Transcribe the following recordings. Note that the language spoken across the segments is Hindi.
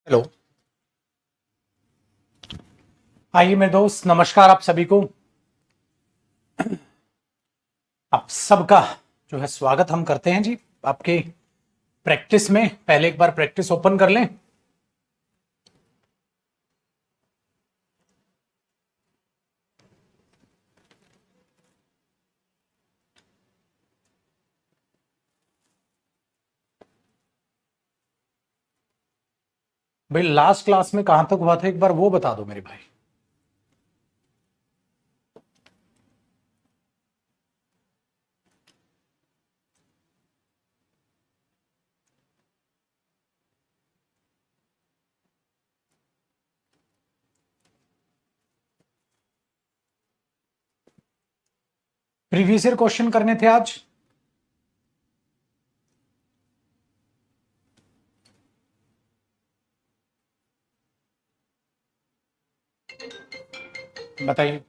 हेलो। आइए मेरे दोस्त, नमस्कार आप सभी को। आप सबका जो है स्वागत हम करते हैं जी आपके प्रैक्टिस में। पहले एक बार प्रैक्टिस ओपन कर लें। भाई लास्ट क्लास में कहां तक हुआ था एक बार वो बता दो मेरे भाई। प्रीवियस ईयर क्वेश्चन करने थे आज। बताइए।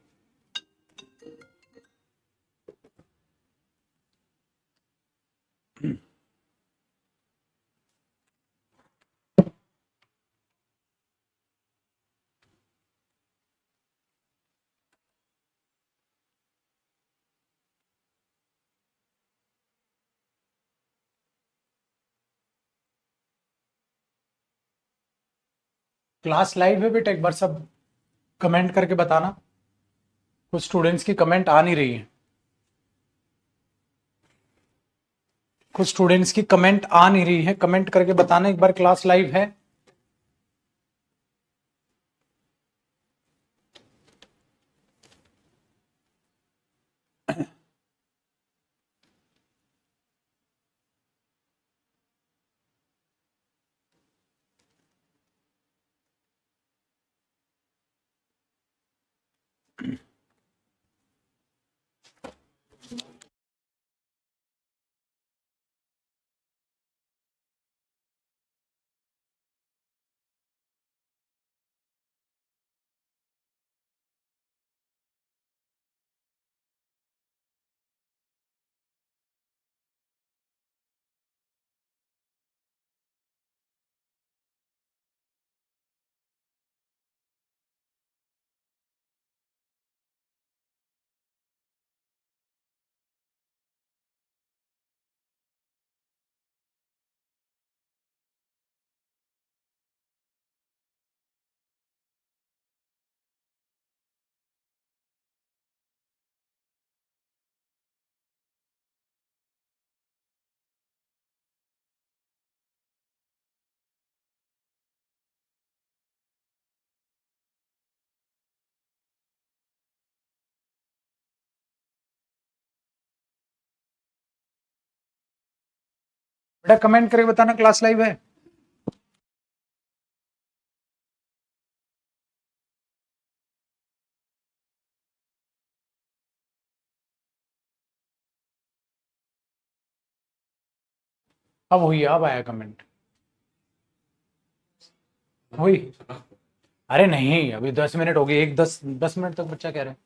क्लास लाइव है बेटा, एक बार सब कमेंट करके बताना। कुछ स्टूडेंट्स की कमेंट आ नहीं रही है। कुछ स्टूडेंट्स की कमेंट आ नहीं रही है, कमेंट करके बताना एक बार क्लास लाइव है। बेटा कमेंट करके बताना क्लास लाइव है। अब हुई, अब आया कमेंट। हुई। अरे नहीं, अभी 10 मिनट हो गए। एक 10 10 मिनट तक बच्चा कह रहे हैं।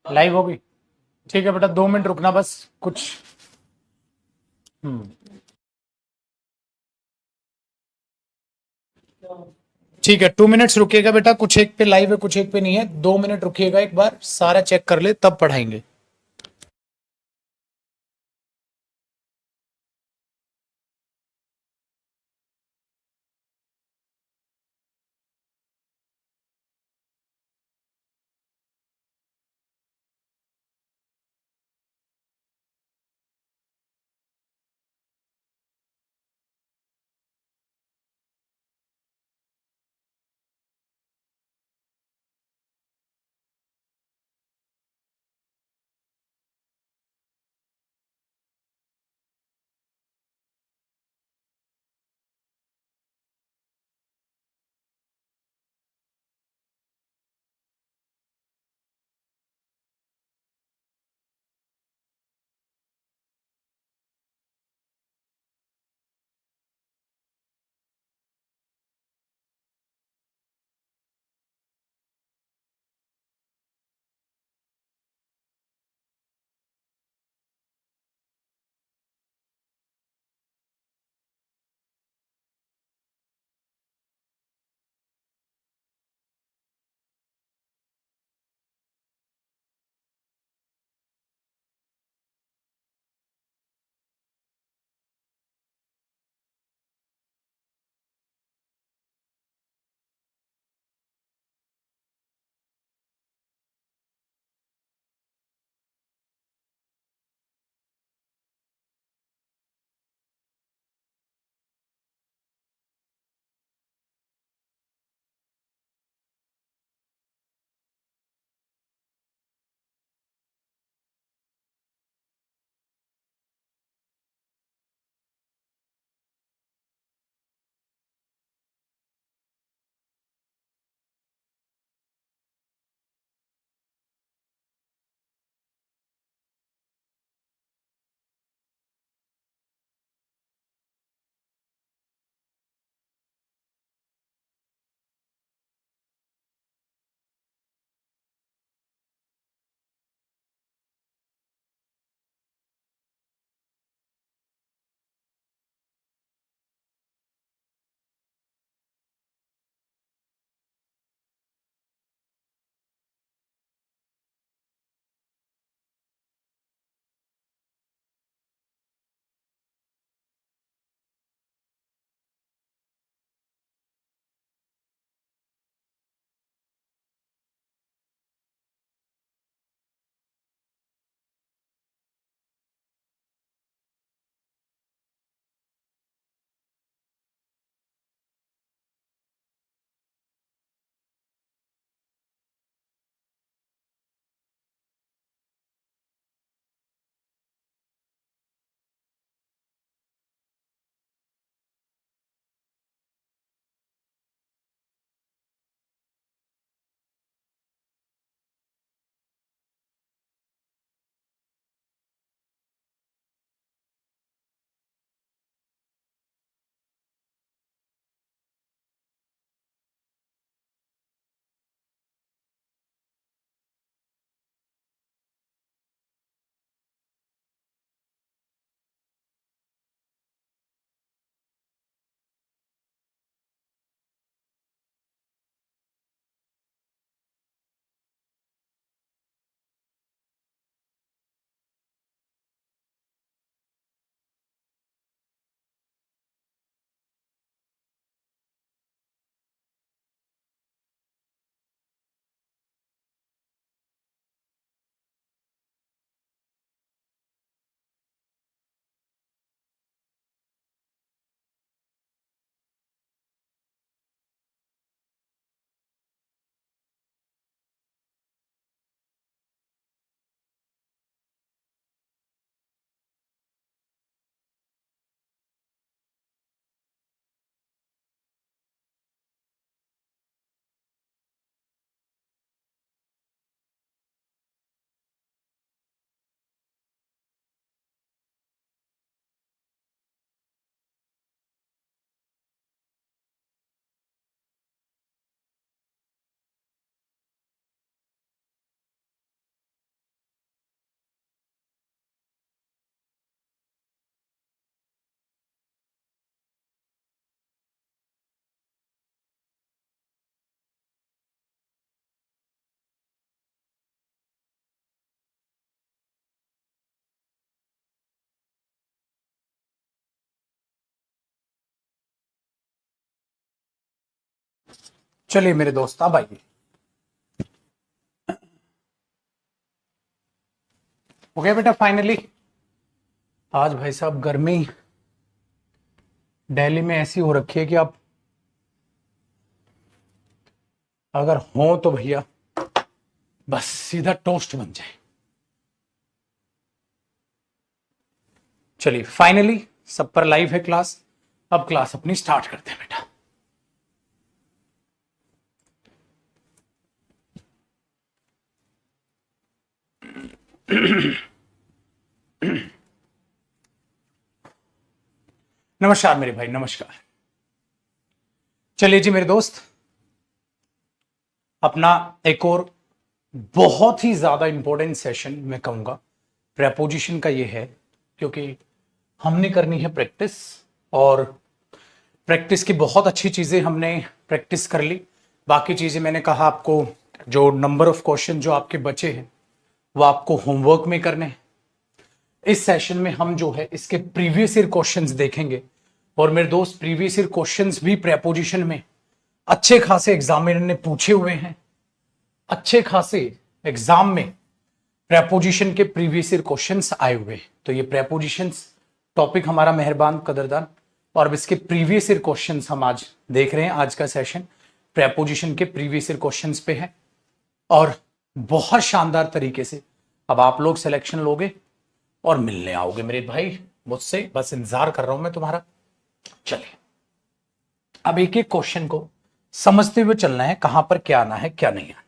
लाइव हो गई। ठीक है बेटा, 2 मिनट रुकना बस कुछ। हम्म। ठीक है, 2 मिनट्स रुकिएगा बेटा। कुछ एक पे लाइव है, कुछ एक पे नहीं है। 2 मिनट रुकिएगा, एक बार सारा चेक कर ले तब पढ़ाएंगे। चलिए मेरे दोस्त अब आइए। हो गया बेटा फाइनली। आज भाई साहब गर्मी दिल्ली में ऐसी हो रखी है कि आप अगर हो तो भैया बस सीधा टोस्ट बन जाए। चलिए फाइनली सब पर लाइव है क्लास। अब क्लास अपनी स्टार्ट करते हैं बेटा। नमस्कार मेरे भाई, नमस्कार। चलिए जी मेरे दोस्त, अपना एक और बहुत ही ज्यादा इंपॉर्टेंट सेशन मैं कहूंगा प्रेपोजिशन का ये है, क्योंकि हमने करनी है प्रैक्टिस और प्रैक्टिस की बहुत अच्छी चीजें हमने प्रैक्टिस कर ली। बाकी चीजें मैंने कहा आपको, जो नंबर ऑफ क्वेश्चन जो आपके बचे हैं वो आपको होमवर्क में करने हैं। इस सेशन में हम जो है इसके प्रीवियस ईयर क्वेश्चंस देखेंगे। और मेरे दोस्त, प्रीवियस ईयर क्वेश्चंस भी प्रेपोजिशन में अच्छे खासे एग्जामिनर ने पूछे हुए हैं। अच्छे खासे एग्जाम में प्रेपोजिशन के प्रीवियस ईयर क्वेश्चंस आए हुए हैं। तो ये प्रेपोजिशंस टॉपिक हमारा मेहरबान कदरदान, और अब इसके प्रीवियस ईयर क्वेश्चंस हम आज देख रहे हैं। आज का सेशन प्रेपोजिशन के प्रीवियस ईयर क्वेश्चंस पे है और बहुत शानदार तरीके से अब आप लोग सिलेक्शन लोगे और मिलने आओगे मेरे भाई मुझसे। बस इंतजार कर रहा हूं मैं तुम्हारा। चलिए अब एक एक क्वेश्चन को समझते हुए चलना है, कहां पर क्या आना है क्या नहीं आना।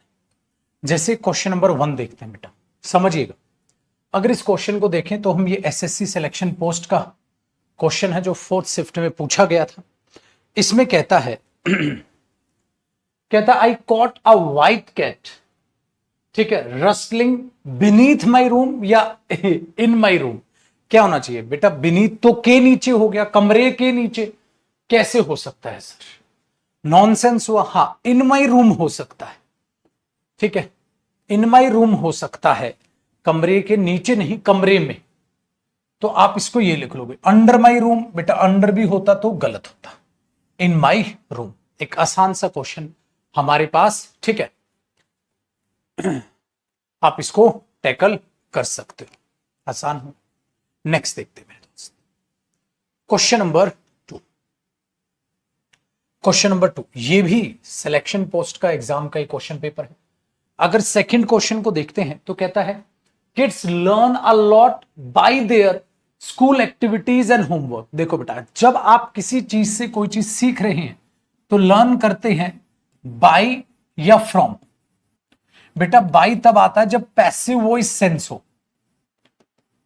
जैसे क्वेश्चन नंबर 1 देखते हैं बेटा, समझिएगा। अगर इस क्वेश्चन को देखें तो हम ये एसएससी सिलेक्शन पोस्ट का क्वेश्चन है जो 4th शिफ्ट में पूछा गया था। इसमें कहता है कहता I caught a white cat, ठीक है, रस्टलिंग बीनीथ माई रूम या इन माई रूम। क्या होना चाहिए बेटा? बीनीथ तो के नीचे हो गया, कमरे के नीचे कैसे हो सकता है सर? नॉनसेंस हुआ। हाँ, इन माई रूम हो सकता है, ठीक है, इन माई रूम हो सकता है, कमरे के नीचे नहीं, कमरे में। तो आप इसको ये लिख लोगे अंडर माई रूम। बेटा अंडर भी होता तो गलत होता, इन माई रूम। एक आसान सा क्वेश्चन हमारे पास, ठीक है, आप इसको टैकल कर सकते हो, आसान हो। नेक्स्ट देखते हैं मेरे दोस्त, क्वेश्चन नंबर 2। क्वेश्चन नंबर 2 ये भी सिलेक्शन पोस्ट का एग्जाम का एक क्वेश्चन पेपर है। अगर सेकंड क्वेश्चन को देखते हैं तो कहता है kids learn a lot bye there school activities and homework. देखो बेटा, जब आप किसी चीज से कोई चीज सीख रहे हैं तो लर्न करते हैं बाय या फ्रॉम। बेटा बाय तब आता है जब पैसिव वॉइस सेंस हो,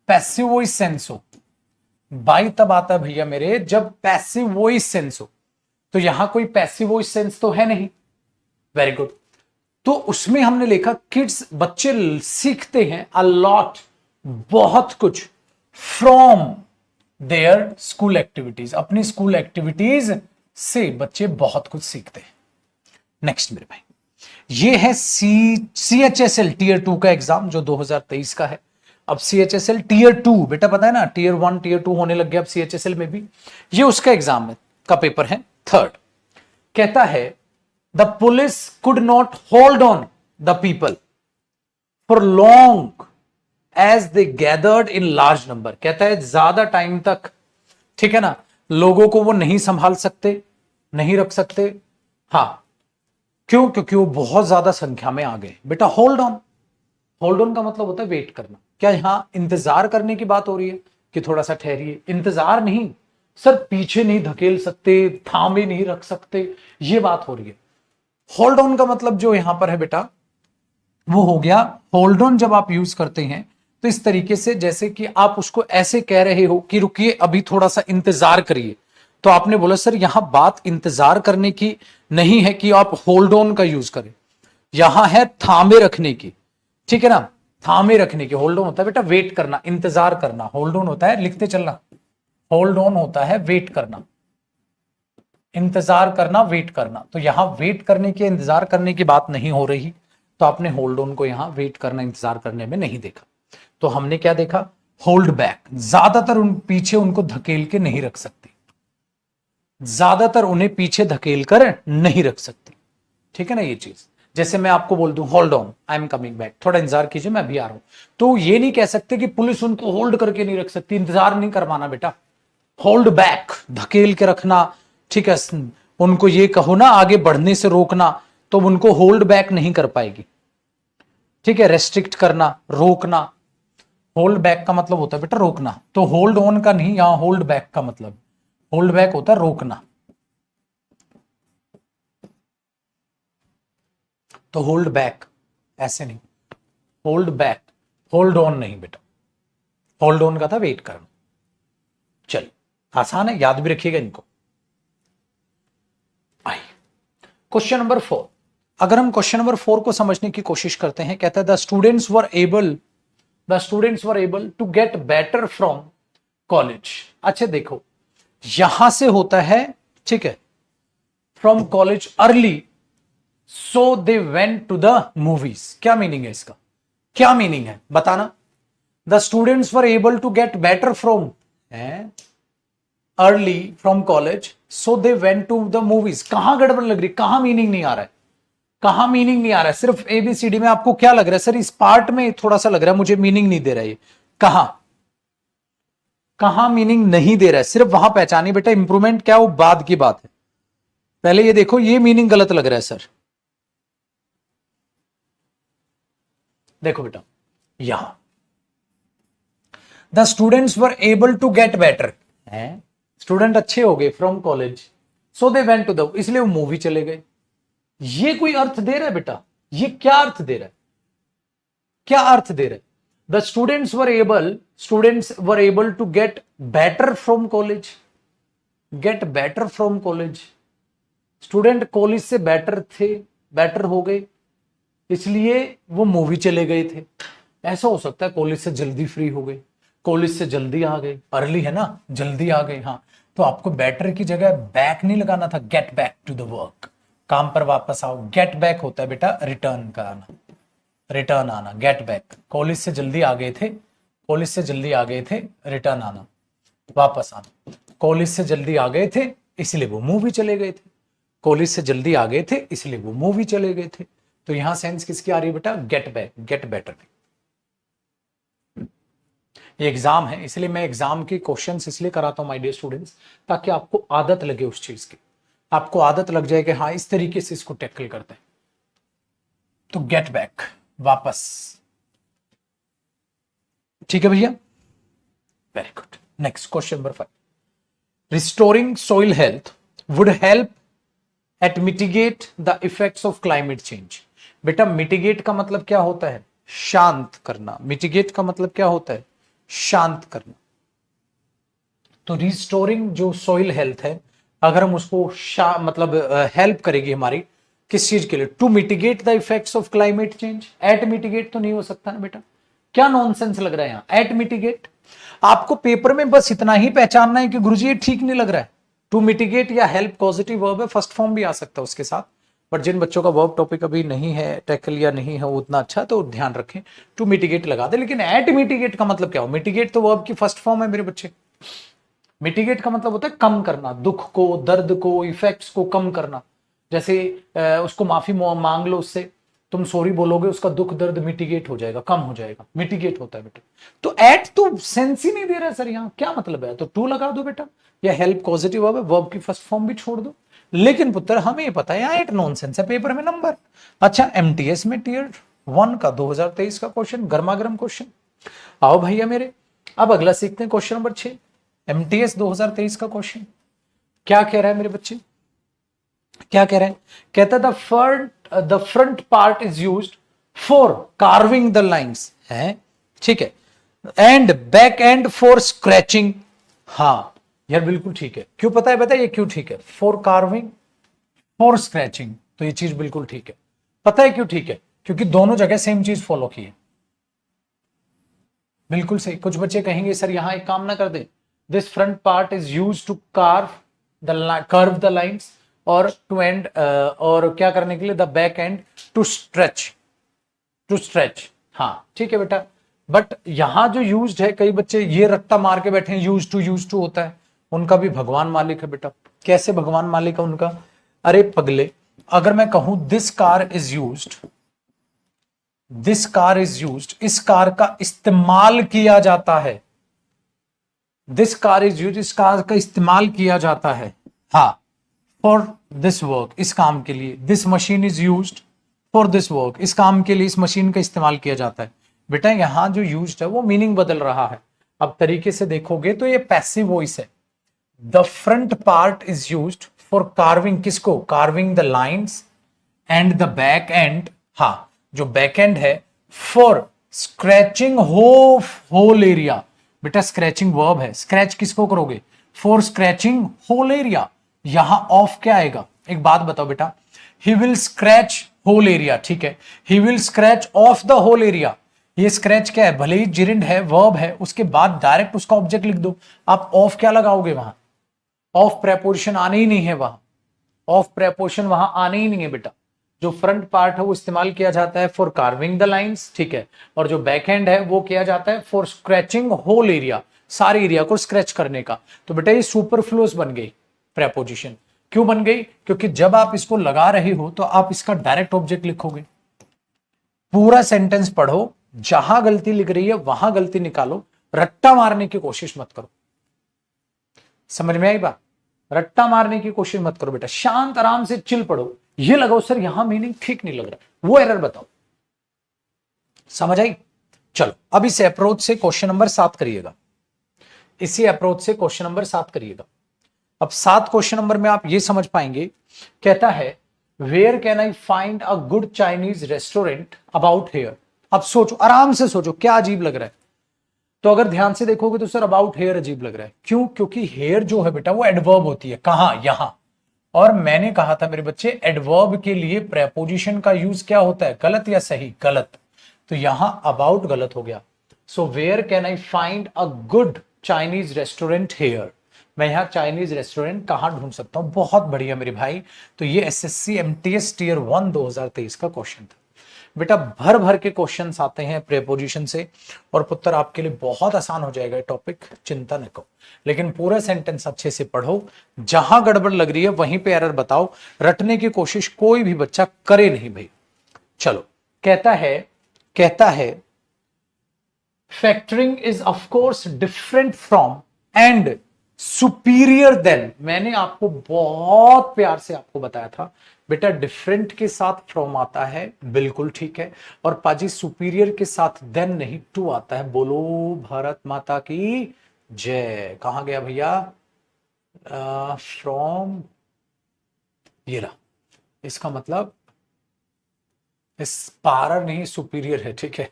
पैसिव वॉइस सेंस हो। बाय तब आता है भैया मेरे जब पैसिव वॉइस सेंस हो। तो यहां कोई पैसिव वॉइस सेंस तो है नहीं। Very good. तो उसमें हमने लिखा किड्स, बच्चे सीखते हैं अ लॉट, बहुत कुछ, फ्रॉम देयर स्कूल एक्टिविटीज, अपनी स्कूल एक्टिविटीज से बच्चे बहुत कुछ सीखते हैं। नेक्स्ट मेरे भाई, ये है CHSL टीयर 2 का एग्जाम जो 2023 का है। अब CHSL टीयर 2, बेटा पता है ना, टीयर 1 टीयर 2 होने लग गया अब CHSL में भी। ये उसका एग्जाम है, का पेपर है 3rd। कहता है the police could not hold on the people for long as they gathered in large number. कहता है ज्यादा टाइम तक, ठीक है ना, लोगों को वो नहीं संभाल सकते, नहीं रख सकते। हाँ, क्यों? क्योंकि वो बहुत ज्यादा संख्या में आ गए। बेटा होल्ड ऑन, होल्ड ऑन का मतलब होता है वेट करना। क्या यहां इंतजार करने की बात हो रही है कि थोड़ा सा ठहरिए? इंतजार नहीं सर, पीछे नहीं धकेल सकते, थामे नहीं रख सकते, ये बात हो रही है। होल्ड ऑन का मतलब जो यहां पर है बेटा वो हो गया, होल्ड ऑन जब आप यूज करते हैं तो इस तरीके से जैसे कि आप उसको ऐसे कह रहे हो कि रुकिए अभी थोड़ा सा इंतजार करिए। तो आपने बोला सर यहां बात इंतजार करने की नहीं है कि आप होल्ड ऑन का यूज करें, यहां है थामे रखने की, ठीक है ना, थामे रखने की। होल्ड ऑन होता है बेटा वेट करना, इंतजार करना। होल्ड ऑन होता है, लिखते चलना, होल्ड ऑन होता है वेट करना, इंतजार करना, वेट करना। तो यहां वेट करने की, इंतजार करने की बात नहीं हो रही, तो आपने होल्ड ऑन को यहां वेट करना, इंतजार करने में नहीं देखा। तो हमने क्या देखा? Hold back. ज्यादातर उन पीछे उनको धकेल के नहीं रख सकती, ज्यादातर उन्हें पीछे धकेल कर नहीं रख सकती। ठीक है ना ये चीज। जैसे मैं आपको बोल दूं hold on I am coming back, थोड़ा इंतजार कीजिए मैं अभी आ रहा हूं, तो ये नहीं कह सकते कि पुलिस उनको होल्ड करके नहीं रख सकती, इंतजार नहीं करवाना बेटा, होल्ड बैक धकेल के रखना, ठीक है, उनको ये कहो ना आगे बढ़ने से रोकना, तो उनको होल्ड बैक नहीं कर पाएगी, ठीक है, रेस्ट्रिक्ट करना, रोकना, होल्ड बैक का मतलब होता है बेटा रोकना, तो होल्ड ऑन का नहीं, यहां होल्ड बैक का मतलब, होल्ड बैक होता है रोकना, तो होल्ड बैक ऐसे नहीं, होल्ड बैक, होल्ड ऑन नहीं बेटा, होल्ड ऑन का था वेट करना। चलिए आसान है, याद भी रखिएगा इनको। आइए क्वेश्चन नंबर 4, अगर हम क्वेश्चन नंबर 4 को समझने की कोशिश करते हैं, कहता है the students were able to get better from college. अच्छा देखो यहां से होता है, ठीक है, from college early, so they went to the movies. क्या मीनिंग है इसका, क्या मीनिंग है बताना। The students were able to get better from early from college, so they went to the movies. कहां गड़बड़ लग रही, कहां मीनिंग नहीं आ रहा है, कहां मीनिंग नहीं आ रहा है, सिर्फ एबीसीडी में आपको क्या लग रहा है, सर इस पार्ट में थोड़ा सा लग रहा है मुझे मीनिंग नहीं दे रहा है, कहां कहां मीनिंग नहीं दे रहा है, सिर्फ वहां पहचानी बेटा, इंप्रूवमेंट क्या वो बाद की बात है, पहले ये देखो ये मीनिंग गलत लग रहा है सर। देखो बेटा यहां the students were able to get better, student अच्छे हो गए from college, so they went to the, इसलिए वो मूवी चले गए। ये कोई अर्थ दे रहा है बेटा, ये क्या अर्थ दे रहा है, क्या अर्थ दे रहा है। The students were able to get better from college, get better from college, student college से बेटर थे, बेटर हो गए, इसलिए वो मूवी चले गए थे। ऐसा हो सकता है कॉलेज से जल्दी फ्री हो गए, कॉलेज से जल्दी आ गए, अर्ली है ना, जल्दी आ गए। हाँ तो आपको बेटर की जगह बैक नहीं लगाना था, get back to the work, काम पर वापस आओ। गेट बैक होता है बेटा रिटर्न का आना, रिटर्न आना, गेट बैक। कॉलेज से जल्दी आ गए थे, कॉलेज से जल्दी आ गए थे, रिटर्न आना, वापस आना। कॉलेज से जल्दी आ गए थे इसलिए वो मूवी चले गए थे, कॉलेज से जल्दी आ गए थे इसलिए वो मूवी चले गए थे। तो यहां सेंस किसकी आ रही है बेटा, गेट बैक, गेट बेटर। ये एग्जाम है इसलिए मैं एग्जाम के क्वेश्चंस इसलिए कराता हूं माय डियर स्टूडेंट्स, ताकि आपको आदत लगे उस चीज की, आपको आदत लग जाए कि हाँ इस तरीके से इसको टैकल करते हैं। तो गेट बैक, वापस, ठीक है भैया, very good. Next question number 5, restoring soil health would help at mitigate the effects of climate change. बेटा मिटिगेट का मतलब क्या होता है, शांत करना, मिटिगेट का मतलब क्या होता है, शांत करना। तो रिस्टोरिंग जो सॉइल हेल्थ है, अगर हम उसको मतलब हेल्प करेगी हमारी किस चीज के लिए, to mitigate the effects of climate change. At mitigate तो नहीं हो सकता ना बेटा, क्या नॉनसेंस लग रहा है यहां, एट मिटिगेट। आपको पेपर में बस इतना ही पहचानना है कि गुरुजी ये ठीक नहीं लग रहा है। टू मिटिगेट या हेल्प पॉजिटिव वर्ब है, फर्स्ट फॉर्म भी आ सकता है उसके साथ, बट जिन बच्चों का वर्ब टॉपिक अभी नहीं है टैकल या नहीं है वो उतना अच्छा, तो ध्यान रखें टू मिटिगेट लगा दे। लेकिन एट मिटिगेट का मतलब क्या हो, मिटिगेट तो वर्ब की फर्स्ट फॉर्म है मेरे बच्चे। मिटिगेट का मतलब होता है कम करना, दुख को, दर्द को, इफेक्ट्स को कम करना। जैसे उसको माफी मांग लो, उससे तुम सॉरी बोलोगे, उसका दुख दर्द मिटिगेट हो जाएगा, कम हो जाएगा, मिटिगेट होता है बेटा। तो एट तो सेंस ही नहीं दे रहा है सर, यहाँ क्या मतलब है, तो टू लगा दो बेटा, या हेल्प पॉजिटिव वर्ब है, वर्ब की फर्स्ट फॉर्म भी छोड़ दो। लेकिन पुत्र हमें पता है यहाँ एट नॉनसेंस है, पेपर में नंबर। अच्छा एमटीएस में टियर 1 का 2023 का क्वेश्चन, गर्मा गर्म क्वेश्चन। आओ भैया मेरे, अब अगला सीखते हैं क्वेश्चन नंबर 6, एमटीएस 2023 का क्वेश्चन क्या कह रहा है मेरे बच्चे, क्या कह रहे हैं, कहता है the front part is used for carving the lines, है ठीक है, and back and for scratching. हाँ यार बिल्कुल ठीक है, क्यों पता है, बता ये क्यों ठीक है, फॉर कार्विंग, फॉर स्क्रैचिंग, तो ये चीज बिल्कुल ठीक है। पता है क्यों ठीक है, क्योंकि दोनों जगह सेम चीज फॉलो की है, बिल्कुल सही। कुछ बच्चे कहेंगे सर यहां एक काम ना कर दे, this front part is use to curve the lines, और टू एंड और क्या करने के लिए, the back end to stretch, to stretch. हाँ ठीक है बेटा, बट यहां जो यूज्ड है, कई बच्चे ये रट्टा मार के बैठे हैं यूज टू होता है, उनका भी भगवान मालिक है बेटा। कैसे भगवान मालिक है उनका, अरे पगले अगर मैं कहूं this car is used, this car is used, इस कार का इस्तेमाल किया जाता है, दिस कार इज यूज, इस कार का इस्तेमाल किया जाता है, हाँ, फॉर दिस वर्क, इस काम के लिए, this machine is used for this work, इस काम के लिए इस मशीन का इस्तेमाल किया जाता है। बेटा यहां जो यूज्ड है वो मीनिंग बदल रहा है। अब तरीके से देखोगे तो ये पैसिव वॉइस है। The front part is used for carving, किसको, carving the lines, and the back end, हाँ, जो बैक एंड है, फॉर स्क्रैचिंग होल एरिया। बेटा स्क्रैचिंग वर्ब है, स्क्रैच किसको करोगे, फॉर स्क्रैचिंग होल एरिया। यहां ऑफ क्या आएगा, एक बात बताओ बेटा, he will scratch whole area, ठीक है, he will scratch off the whole area. ये स्क्रैच क्या है, भले ही जिरिंड है, वर्ब है, उसके बाद डायरेक्ट उसका ऑब्जेक्ट लिख दो। आप ऑफ क्या लगाओगे वहां, ऑफ प्रेपोजिशन आने ही नहीं है वहां, ऑफ प्रेपोजिशन वहां आने ही नहीं है बेटा। जो फ्रंट पार्ट है वो इस्तेमाल किया जाता है फॉर कार्विंग द लाइंस, ठीक है, और जो बैक एंड है वो किया जाता है फॉर स्क्रैचिंग होल एरिया, सारे एरिया को स्क्रैच करने का। तो बेटा ये सुपरफ्लुअस बन गई प्रेपोजिशन। क्यों बन गई, क्योंकि जब आप इसको लगा रहे हो तो आप इसका डायरेक्ट ऑब्जेक्ट लिखोगे। पूरा सेंटेंस पढ़ो, जहां गलती लिख रही है वहां गलती निकालो, रट्टा मारने की कोशिश मत करो। समझ में आई बात, रट्टा मारने की कोशिश मत करो बेटा, शांत आराम से चिल पढ़ो। ये लगाओ सर यहां मीनिंग ठीक नहीं लग रहा, वो एरर बताओ। समझ आई, चलो अब इस अप्रोच से क्वेश्चन नंबर 7 करिएगा, इसी अप्रोच से क्वेश्चन नंबर 7 करिएगा। अब 7 क्वेश्चन नंबर में आप ये समझ पाएंगे, कहता है where can I find a good Chinese restaurant about here. अब सोचो, आराम से सोचो, क्या अजीब लग रहा है। तो अगर ध्यान से देखोगे तो सर अबाउट हेयर अजीब लग रहा है, क्यों, क्योंकि हेयर जो है बेटा वो एडवर्ब होती है, कहां, यहां। और मैंने कहा था मेरे बच्चे, एडवर्ब के लिए प्रेपोजिशन का यूज क्या होता है, गलत या सही, गलत। तो यहां अबाउट गलत हो गया। So where can I find a good Chinese restaurant here, मैं यहां चाइनीज रेस्टोरेंट कहां ढूंढ सकता हूं। बहुत बढ़िया मेरे भाई, तो ये एसएससी एमटीएस टीयर 1 2023 का क्वेश्चन था बेटा। भर भर के क्वेश्चंस आते हैं प्रेपोजिशन से, और पुत्र आपके लिए बहुत आसान हो जाएगा ये टॉपिक, चिंता न करो। लेकिन पूरा सेंटेंस अच्छे से पढ़ो, जहां गड़बड़ लग रही है वहीं पे एरर बताओ, रटने की कोशिश कोई भी बच्चा करे नहीं भाई। चलो, कहता है factoring is of course different from and superior than. मैंने आपको बहुत प्यार से आपको बताया था बेटा, डिफरेंट के साथ फ्रॉम आता है, बिल्कुल ठीक है, और पाजी सुपीरियर के साथ देन नहीं टू आता है। बोलो भारत माता की जय। कहां गया भैया, फ्रॉम, ये रहा, इसका मतलब इस पारर नहीं सुपीरियर है, ठीक है,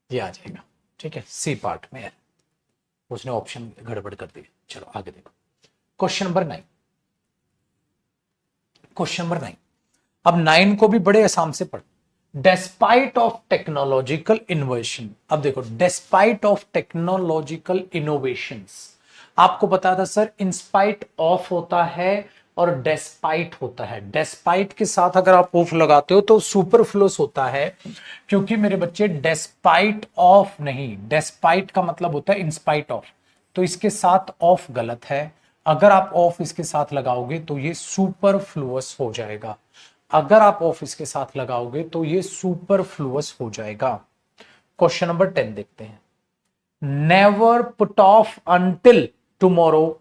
ये आ जाएगा, ठीक है, सी पार्ट में है, उसने ऑप्शन गड़बड़ कर दिया। चलो आगे देखो, क्वेश्चन नंबर 9, क्वेश्चन नंबर 9। अब 9 को भी बड़े आसाम से पढ़। डेस्पाइट ऑफ टेक्नोलॉजिकल इनोवेशन, अब देखो, डेस्पाइट ऑफ टेक्नोलॉजिकल इनोवेशंस, आपको पता था सर इंस्पाइट ऑफ होता है और डेस्पाइट होता है। डेस्पाइट के साथ अगर आप ऑफ लगाते हो तो सुपरफ्लुअस होता है, क्योंकि मेरे बच्चे डेस्पाइट ऑफ नहीं, डेस्पाइट का मतलब होता है इंस्पाइट ऑफ, तो इसके साथ ऑफ गलत है। अगर आप ऑफ इसके साथ लगाओगे तो ये सुपरफ्लुअस हो जाएगा, अगर आप ऑफ इसके साथ लगाओगे तो ये सुपरफ्लुअस हो जाएगा। क्वेश्चन नंबर 10 देखते हैं। Never put off until tomorrow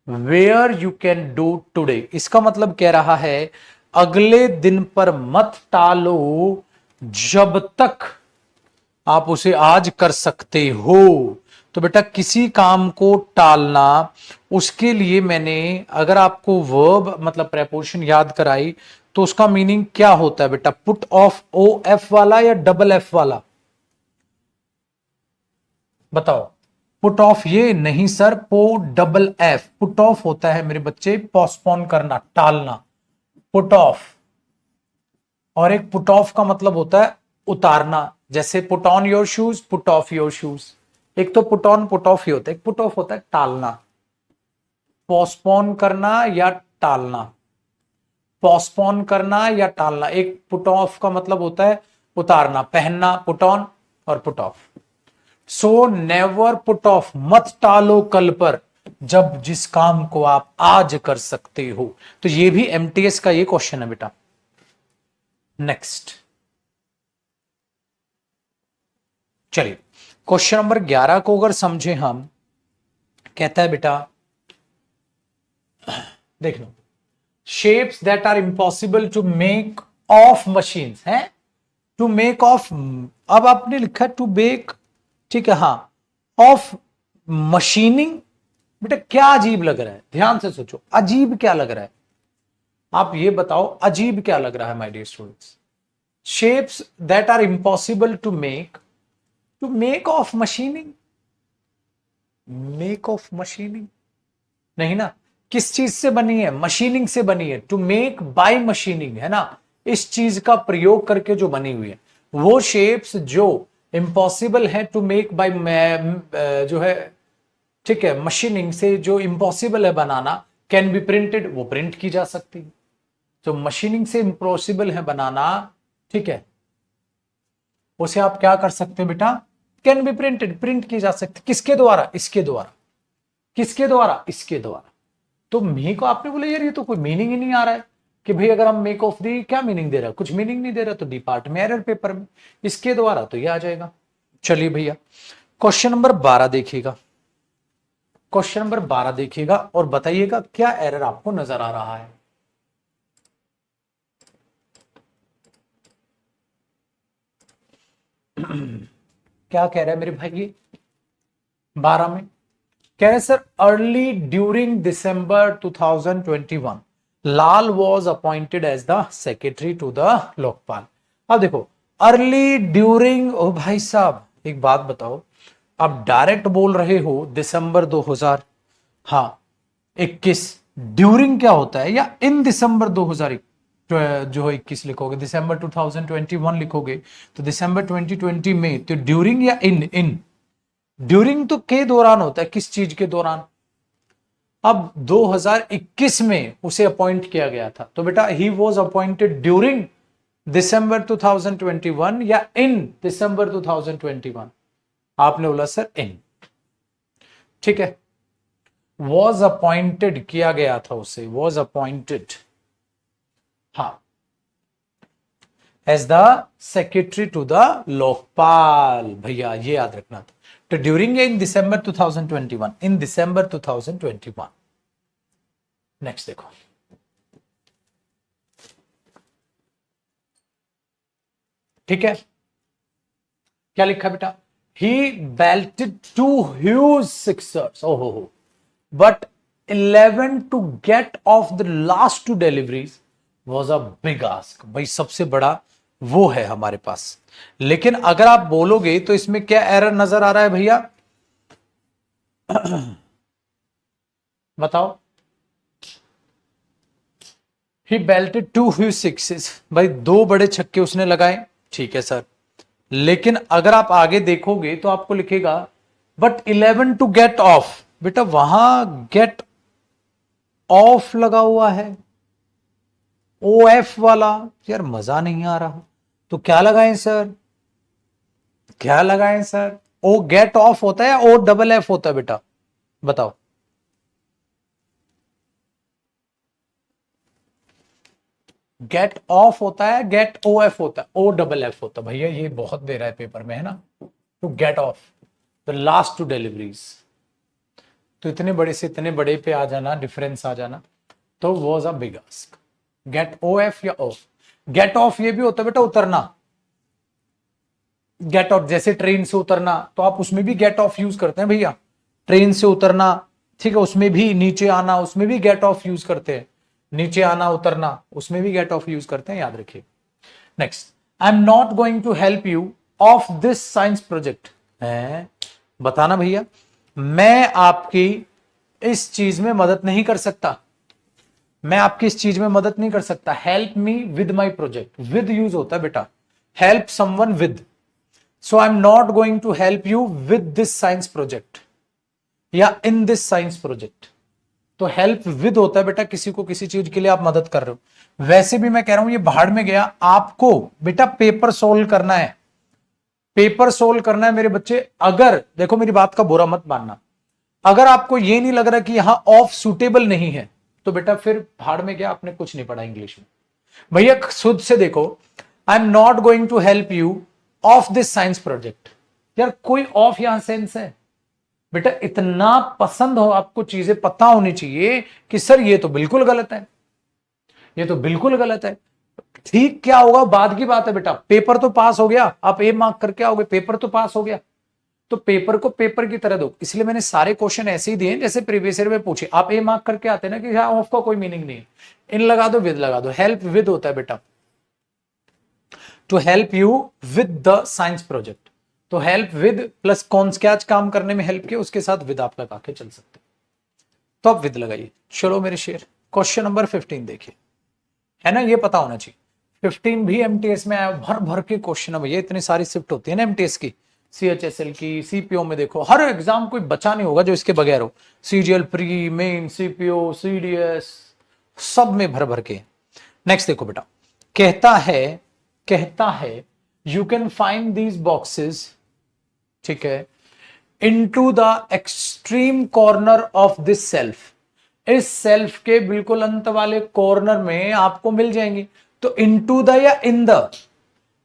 where you can do today, इसका मतलब कह रहा है अगले दिन पर मत टालो जब तक आप उसे आज कर सकते हो। तो बेटा किसी काम को टालना, उसके लिए मैंने अगर आपको वर्ब मतलब प्रेपोजिशन याद कराई तो उसका मीनिंग क्या होता है बेटा, पुट ऑफ ओ एफ वाला या डबल एफ वाला, बताओ। पुट ऑफ ये नहीं सर, पो डबल एफ, पुट ऑफ होता है मेरे बच्चे पोस्टपोन करना, टालना, पुट ऑफ। और एक पुट ऑफ का मतलब होता है उतारना, जैसे put on your shoes, put off your shoes. एक तो पुट ऑन पुट ऑफ ही होता है, एक पुट ऑफ होता है टालना, पोस्टपोन करना या टालना, पोस्टपोन करना या टालना। एक पुट ऑफ का मतलब होता है उतारना, पहनना, पुट ऑन और put off. So never put of, मत टालो कल पर जब जिस काम को आप आज कर सकते हो। तो ये भी एमटीएस का ये क्वेश्चन है बेटा, नेक्स्ट चलिए, क्वेश्चन नंबर 11 को अगर समझे हम, कहता है बेटा देख लो, shapes that are impossible to make off machines है, टू मेक ऑफ, अब आपने लिखा टू मेक, ठीक है, हाँ, ऑफ मशीनिंग। बेटा क्या अजीब लग रहा है, ध्यान से सोचो, अजीब क्या लग रहा है, आप ये बताओ अजीब क्या लग रहा है my dear students. Shapes that are impossible to make of machining, make of machining नहीं ना, किस चीज से बनी है, मशीनिंग से बनी है, टू मेक बाय मशीनिंग है ना, इस चीज का प्रयोग करके जो बनी हुई है, वो शेप्स जो इम्पॉसिबल है टू मेक बाय, जो है, ठीक है, मशीनिंग से जो इम्पॉसिबल है बनाना, कैन बी प्रिंटेड, वो प्रिंट की जा सकती है। जो मशीनिंग से इम्पॉसिबल है बनाना, ठीक है, उसे आप क्या कर सकते हो बेटा, कैन बी प्रिंटेड, प्रिंट की जा सकती, किसके द्वारा, इसके द्वारा, किसके द्वारा, इसके द्वारा। तो मी को आपने बोला यार ये तो कोई मीनिंग ही नहीं आ रहा है कि भाई अगर हम मेक ऑफ दी, क्या मीनिंग दे रहा है, कुछ मीनिंग नहीं दे रहा, तो डी पार्ट में एरर पेपर में, इसके द्वारा तो ये आ जाएगा। चलिए भैया क्वेश्चन नंबर 12 देखिएगा, क्वेश्चन नंबर 12 देखिएगा और बताइएगा क्या एरर आपको नजर आ रहा है। क्या कह रहा है मेरे भाई, ये 12 में कह रहे sir, early during December 2021 Lal was appointed as the secretary to the Lokpal. अब देखो अर्ली ड्यूरिंग, ओ भाई साहब एक बात बताओ, आप डायरेक्ट बोल रहे हो दिसंबर 2000, हाँ 21, ड्यूरिंग क्या होता है, या इन दिसंबर 2001 जो है 21 लिखोगे, दिसंबर 2021 लिखोगे तो दिसंबर 2020 में, तो ड्यूरिंग या इन ड्यूरिंग तो के दौरान होता है, किस चीज के दौरान, अब 2021 में उसे अपॉइंट किया गया था, तो बेटा he was appointed during December 2021 या इन दिसंबर 2021, आपने बोला सर इन, ठीक है, वॉज अपॉइंटेड किया गया था उसे, वॉज अपॉइंटेड, हाँ, as the secretary to the Lokpal, भैया ये याद रखना था, तो during in December 2021, in December 2021। Next देखो, ठीक है, क्या लिखा बेटा, ही बेल्टेड 2 ह्यूज सिक्सर्स, ओहो, but 11 to get off the last 2 deliveries was a big ask. भाई सबसे बड़ा वो है हमारे पास, लेकिन अगर आप बोलोगे तो इसमें क्या एरर नजर आ रहा है भैया, बताओ, ही बेल्टेड 2 ह्यूज सिक्सेस, भाई 2 बड़े छक्के उसने लगाए, ठीक है सर, लेकिन अगर आप आगे देखोगे तो आपको लिखेगा बट 11 टू गेट ऑफ, बेटा वहां गेट ऑफ लगा हुआ है, ओ एफ वाला, यार मजा नहीं आ रहा, तो क्या लगाएं सर, क्या लगाएं सर, ओ गेट ऑफ होता है, ओ डबल एफ होता है बेटा, बताओ, गेट ऑफ होता है, गेट ओ एफ होता है, ओ डबल एफ होता है, भैया ये बहुत दे रहा है पेपर में है ना, to get off the last 2 deliveries, तो इतने बड़े से इतने बड़े पे आ जाना, डिफरेंस आ जाना, तो was a big ask, get O F या ऑफ, गेट ऑफ ये भी होता है बेटा उतरना, गेट ऑफ जैसे ट्रेन से उतरना, तो आप उसमें भी गेट ऑफ यूज करते हैं भैया, ट्रेन से उतरना, ठीक है, उसमें भी नीचे आना, उसमें भी गेट ऑफ यूज करते हैं, नीचे आना उतरना, उसमें भी गेट ऑफ यूज करते हैं, याद रखिए। Next, I am not going to help you off this science project, है बताना भैया, मैं आपकी इस चीज में मदद नहीं कर सकता, मैं आपकी इस चीज में मदद नहीं कर सकता, help me with my project, with use होता है बेटा, help someone with, so I am not going to help you with this science project या इन दिस साइंस प्रोजेक्ट, तो हेल्प विद होता है बेटा किसी को किसी चीज के लिए आप मदद कर रहे हो। वैसे भी मैं कह रहा हूं ये भाड़ में गया, आपको बेटा पेपर सोल्व करना है, पेपर सोल्व करना है मेरे बच्चे, अगर देखो मेरी बात का बुरा मत मानना, अगर आपको ये नहीं लग रहा कि यहां ऑफ सुटेबल नहीं है, तो बेटा फिर भाड़ में गया, आपने कुछ नहीं पढ़ा इंग्लिश में। भैया खुद से देखो, I am not going to help you off this science project. यार कोई ऑफ यहां सेंस है बेटा? इतना पसंद हो आपको, चीजें पता होनी चाहिए कि सर ये तो बिल्कुल गलत है, ये तो बिल्कुल गलत है। ठीक क्या होगा बाद की बात है बेटा, पेपर तो पास हो गया, आप ए मार्क करके आओगे, पेपर तो पास हो गया, तो पेपर को पेपर की तरह दो। इसलिए मैंने सारे क्वेश्चन ऐसे ही दिए जैसे प्रीवियस ईयर में पूछे। आप ए मार्क करके आते ना कि ऑफ का कोई मीनिंग नहीं है, इन लगा दो, विद लगा दो। हेल्प विद होता है बेटा, to help you with the science project. तो हेल्प विद प्लस कौन क्या काम करने में हेल्प किया, उसके साथ विद आप लगा के चल सकते, तो आप विद लगाइए। चलो मेरे शेर, क्वेश्चन नंबर 15 देखिए, है ना, ये पता होना चाहिए। 15 भी एमटीएस में आया, भर भर के क्वेश्चन है भैया, इतनी सारी शिफ्ट होती है ना एमटीएस की, सीएचएसएल की, सीपीओ में देखो हर एग्जाम कोई बचा नहीं होगा जो इसके बगैर हो। CGL pre, main, CPO, CDS, सब में भर भर के। नेक्स्ट देखो बेटा, कहता है you can find these boxes, ठीक है, into the extreme corner of this self. इस सेल्फ के बिल्कुल अंत वाले कॉर्नर में आपको मिल जाएंगी। तो इनटू द या in the,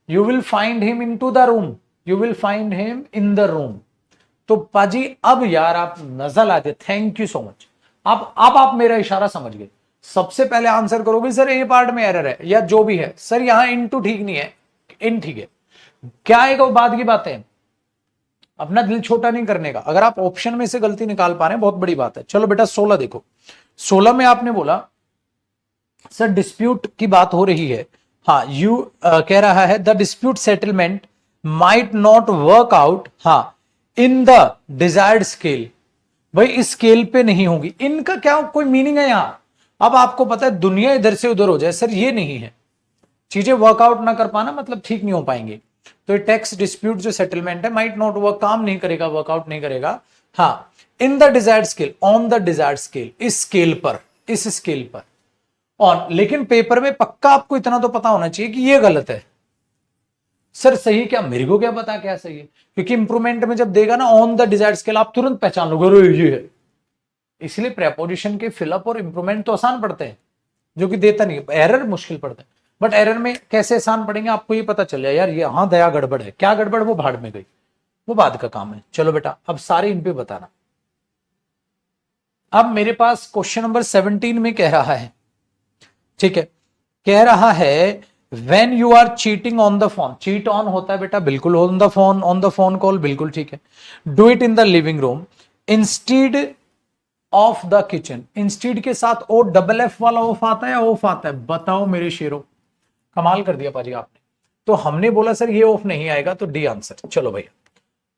you will find him into the room, you will find him in the room. तो पाजी अब यार आप नजर आ गए, थैंक यू सो मच। अब आप मेरा इशारा समझ गए। सबसे पहले आंसर करोगे सर ए पार्ट में एरर है या जो भी है, सर यहां इनटू ठीक नहीं है, इन ठीक है। क्या आएगा वो बाद की बात है, अपना दिल छोटा नहीं करने का। अगर आप ऑप्शन में से गलती निकाल पा रहे हैं बहुत बड़ी बात है। चलो बेटा 16 देखो, 16 में आपने बोला सर डिस्प्यूट की बात हो रही है। हाँ, यू कह रहा है the dispute settlement might not work out, हाँ, इन द डिजायर्ड स्केल। भाई इस स्केल पे नहीं होगी, इनका क्या कोई मीनिंग है यहां? अब आपको पता है दुनिया इधर से उधर हो जाए, सर ये नहीं है। चीजें वर्कआउट ना कर पाना मतलब ठीक नहीं हो पाएंगे। तो ये टैक्स डिस्प्यूट जो सेटलमेंट है, माइट नॉट वर्क, काम नहीं करेगा, वर्कआउट नहीं करेगा। हाँ, in the desired scale, on the desired scale, इस स्केल पर, इस स्केल पर ऑन। लेकिन पेपर में पक्का आपको इतना तो पता होना चाहिए कि ये गलत है। सर सही क्या, मेरे को क्या पता क्या सही है, क्योंकि इंप्रूवमेंट में जब देगा ना ऑन द डिजायर्ड स्केल, आप तुरंत पहचान लोगे ये है। इसलिए प्रेपोजिशन के फिलअप और इंप्रूवमेंट तो आसान पड़ते हैं, जो कि देता नहीं, एरर मुश्किल पड़ता है। बट एरर में कैसे आसान पड़ेंगे आपको ये पता चल जाए यार ये हाँ दया गड़बड़ है, क्या गड़बड़, वो भाड़ में गई, वो बाद का काम है। चलो बेटा अब सारे इन पे बताना। अब मेरे पास क्वेश्चन नंबर 17 में कह रहा है, ठीक है, कह रहा है when you are cheating on the phone, cheat on होता है बेटा बिल्कुल, ऑन द फोन कॉल बिल्कुल ठीक है। Do it in the living room instead of the kitchen. Instead के साथ ओ डबल एफ वाला ऑफ आता है या ऑफ आता है, बताओ मेरे शेरों, कमाल कर दिया पाजी आपने। तो हमने बोला सर ये ऑफ नहीं आएगा, तो डी आंसर। चलो भैया,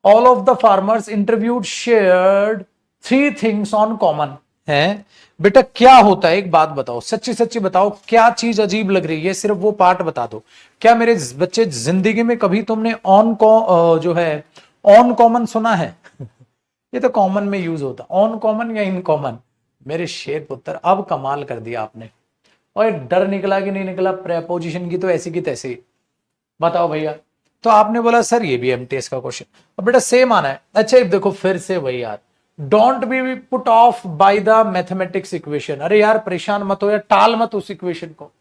all of the farmers interviewed shared 3 things on common है। बेटा क्या होता है, एक बात बताओ, सच्ची सच्ची बताओ, क्या चीज अजीब लग रही है, सिर्फ वो पार्ट बता दो। क्या मेरे बच्चे जिंदगी में कभी तुमने ऑन जो है ऑन कॉमन सुना है? ये तो कॉमन में यूज होता, ऑन कॉमन या इन कॉमन। मेरे शेर पुत्र अब कमाल कर दिया आपने, और डर निकला कि नहीं निकला प्रेपोजिशन की, तो ऐसी की तैसी। बताओ भैया, तो आपने बोला सर ये भी एमटीएस का क्वेश्चन, अब बेटा सेम आना है। अच्छा देखो फिर से वही यार, don't be put off by the mathematics equation. अरे यार परेशान मत हो यार, टाल मत उस इक्वेशन को,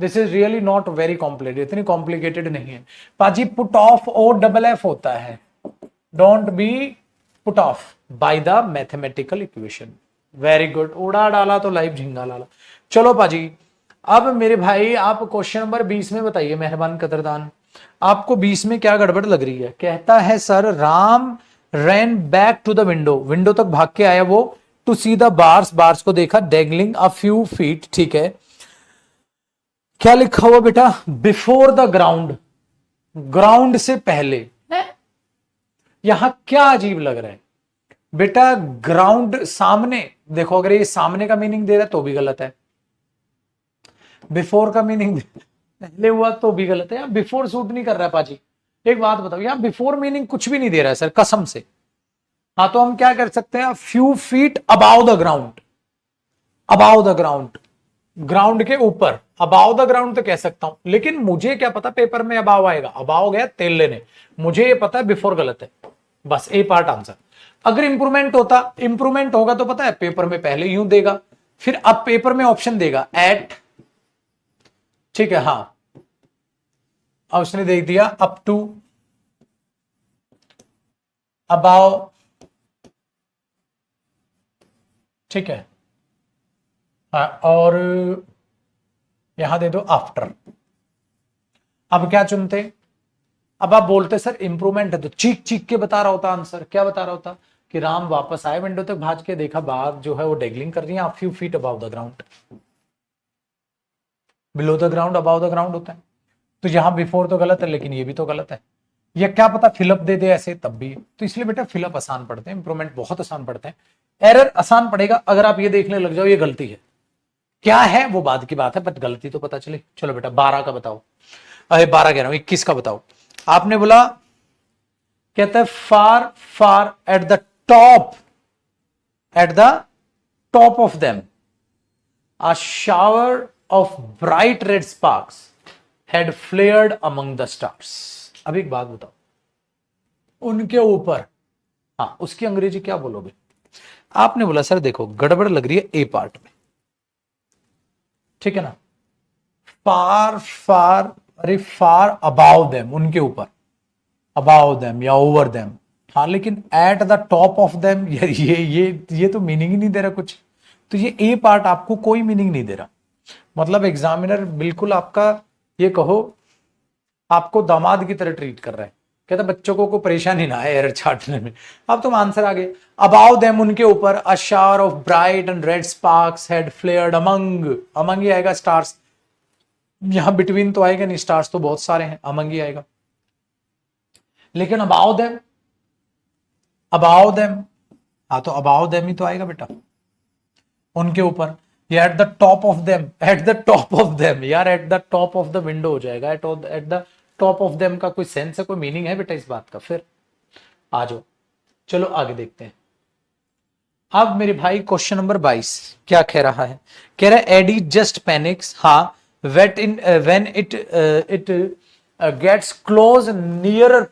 this is really not very complicated, इतनी कॉम्प्लिकेटेड नहीं है पाजी। Put off O double F होता है, don't be put off by the mathematical equation. Very good, उड़ा डाला तो लाइव झिंगा लाला। चलो पाजी अब मेरे भाई आप क्वेश्चन नंबर 20 में बताइए, मेहरबान कदरदान, आपको 20 में क्या गड़बड़ लग रही है? कहता है sir Ram ran back to the window, window तक भाग के आया वो, to see the bars, bars को देखा, डेगलिंग अ फ्यू फीट, ठीक है। क्या लिखा हुआ बेटा? बिफोर द ग्राउंड, ग्राउंड से पहले। यहां क्या अजीब लग रहा है बेटा? ग्राउंड सामने, देखो अगर ये सामने का मीनिंग दे रहा है तो भी गलत है, बिफोर का मीनिंग पहले हुआ तो भी गलत है। बिफोर सूट नहीं कर रहा है पाजी। एक बात बताओ, यहां बिफोर मीनिंग कुछ भी नहीं दे रहा है सर कसम से। हाँ तो हम क्या कर सकते हैं, few feet about the ground, about the ground, ground के ऊपर, अबाउ द ग्राउंड तो कह सकता हूं, लेकिन मुझे क्या पता पेपर में अबाउ आएगा, अबाउ गया तेल लेने, मुझे ये पता है बिफोर गलत है, बस ए पार्ट आंसर। अगर इंप्रूवमेंट होता, इंप्रूवमेंट होगा तो पता है पेपर में पहले यूं देगा, फिर अब पेपर में ऑप्शन देगा एट, ठीक है, हाँ अब उसने देख दिया अप टू, अबाउ, ठीक है, और यहां दे दो आफ्टर। अब क्या चुनते, अब आप बोलते सर इंप्रूवमेंट है, तो चीख चीख के बता रहा होता आंसर। क्या बता रहा होता कि राम वापस आए, विंडो तक भाग के देखा बाघ जो है वो डेगलिंग कर रही है few feet about the ground. Below the ground about the ground होता है। तो यहां बिफोर तो गलत है, लेकिन ये भी तो गलत है। ये क्या पता फिलअप दे दे ऐसे तब भी। तो इसलिए बेटा फिलअप आसान पढ़ते हैं, इंप्रूवमेंट बहुत आसान पढ़ते हैं। एरर आसान पड़ेगा अगर आप ये देखने लग जाओ ये गलती है, क्या है वो बाद की बात है, बट गलती तो पता चले। चलो बेटा 12 का बताओ, अरे 12 कह रहा हूं 21 का बताओ। आपने बोला, कहता है far far at the top, at the top of them a shower of bright red sparks had flared among the stars। अब एक बात बताओ, उनके ऊपर, हाँ उसकी अंग्रेजी क्या बोलोगे? आपने बोला सर देखो गड़बड़ लग रही है ए पार्ट में, ठीक है ना, फार फार, अरे फार अबाउ देम, उनके ऊपर, अबाउ देम या ओवर देम, हाँ लेकिन eight the top of them, ये तो मीनिंग ही नहीं दे रहा कुछ। तो ये ए पार्ट आपको कोई मीनिंग नहीं दे रहा। मतलब एग्जामिनर बिल्कुल आपका, ये कहो आपको दामाद की तरह ट्रीट कर रहा है, कहता बच्चों को परेशानी ना है एरर छाटने में। अब तुम आंसर आ गए, अबाउ देम उनके ऊपर, a shower of bright and red sparks had flared among, among ही आएगा, स्टार्स यहां बिटवीन तो आएगा नहीं, स्टार्स तो बहुत सारे हैं, अमंग ही आएगा। लेकिन अबाउ देम, अबाउ देम, हाँ तो अबाउ देम ही तो आएगा बेटा, उनके ऊपर। या at the top of them, at the top of them, यार at the top of the window हो जाएगा, at the top of them का कोई सेंस है, कोई मीनिंग है बेटा इस बात का? फिर आ जाओ, चलो आगे देखते हैं। अब मेरे भाई क्वेश्चन नंबर 22 क्या कह रहा है? कह रहा है एडी जस्ट पैनिक्स, हाँ wait in when it gets close nearer,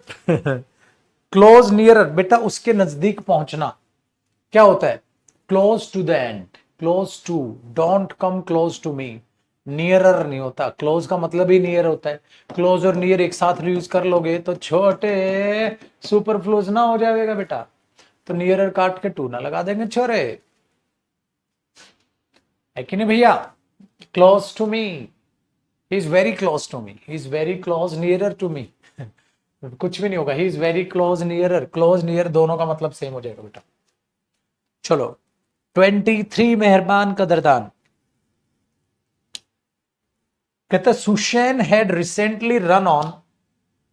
close nearer, बेटा उसके नजदीक पहुंचना क्या होता है? Close to the end, close to, don't come close to me. Nearer नहीं होता, क्लोज का मतलब ही नियर होता है। क्लोज और नियर एक साथ यूज कर लोगे तो छोटे सुपरफ्लूज ना हो जाएगा बेटा, तो नियरर काट के टू ना लगा देंगे छोरे, है कि नहीं भैया? Close to me, he is very close to me, he is very close nearer to me, कुछ भी नहीं होगा, he is very close nearer, close near दोनों का मतलब सेम हो जाएगा बेटा। चलो 23 मेहरबान कदरदान, कहता Susan had recently run on,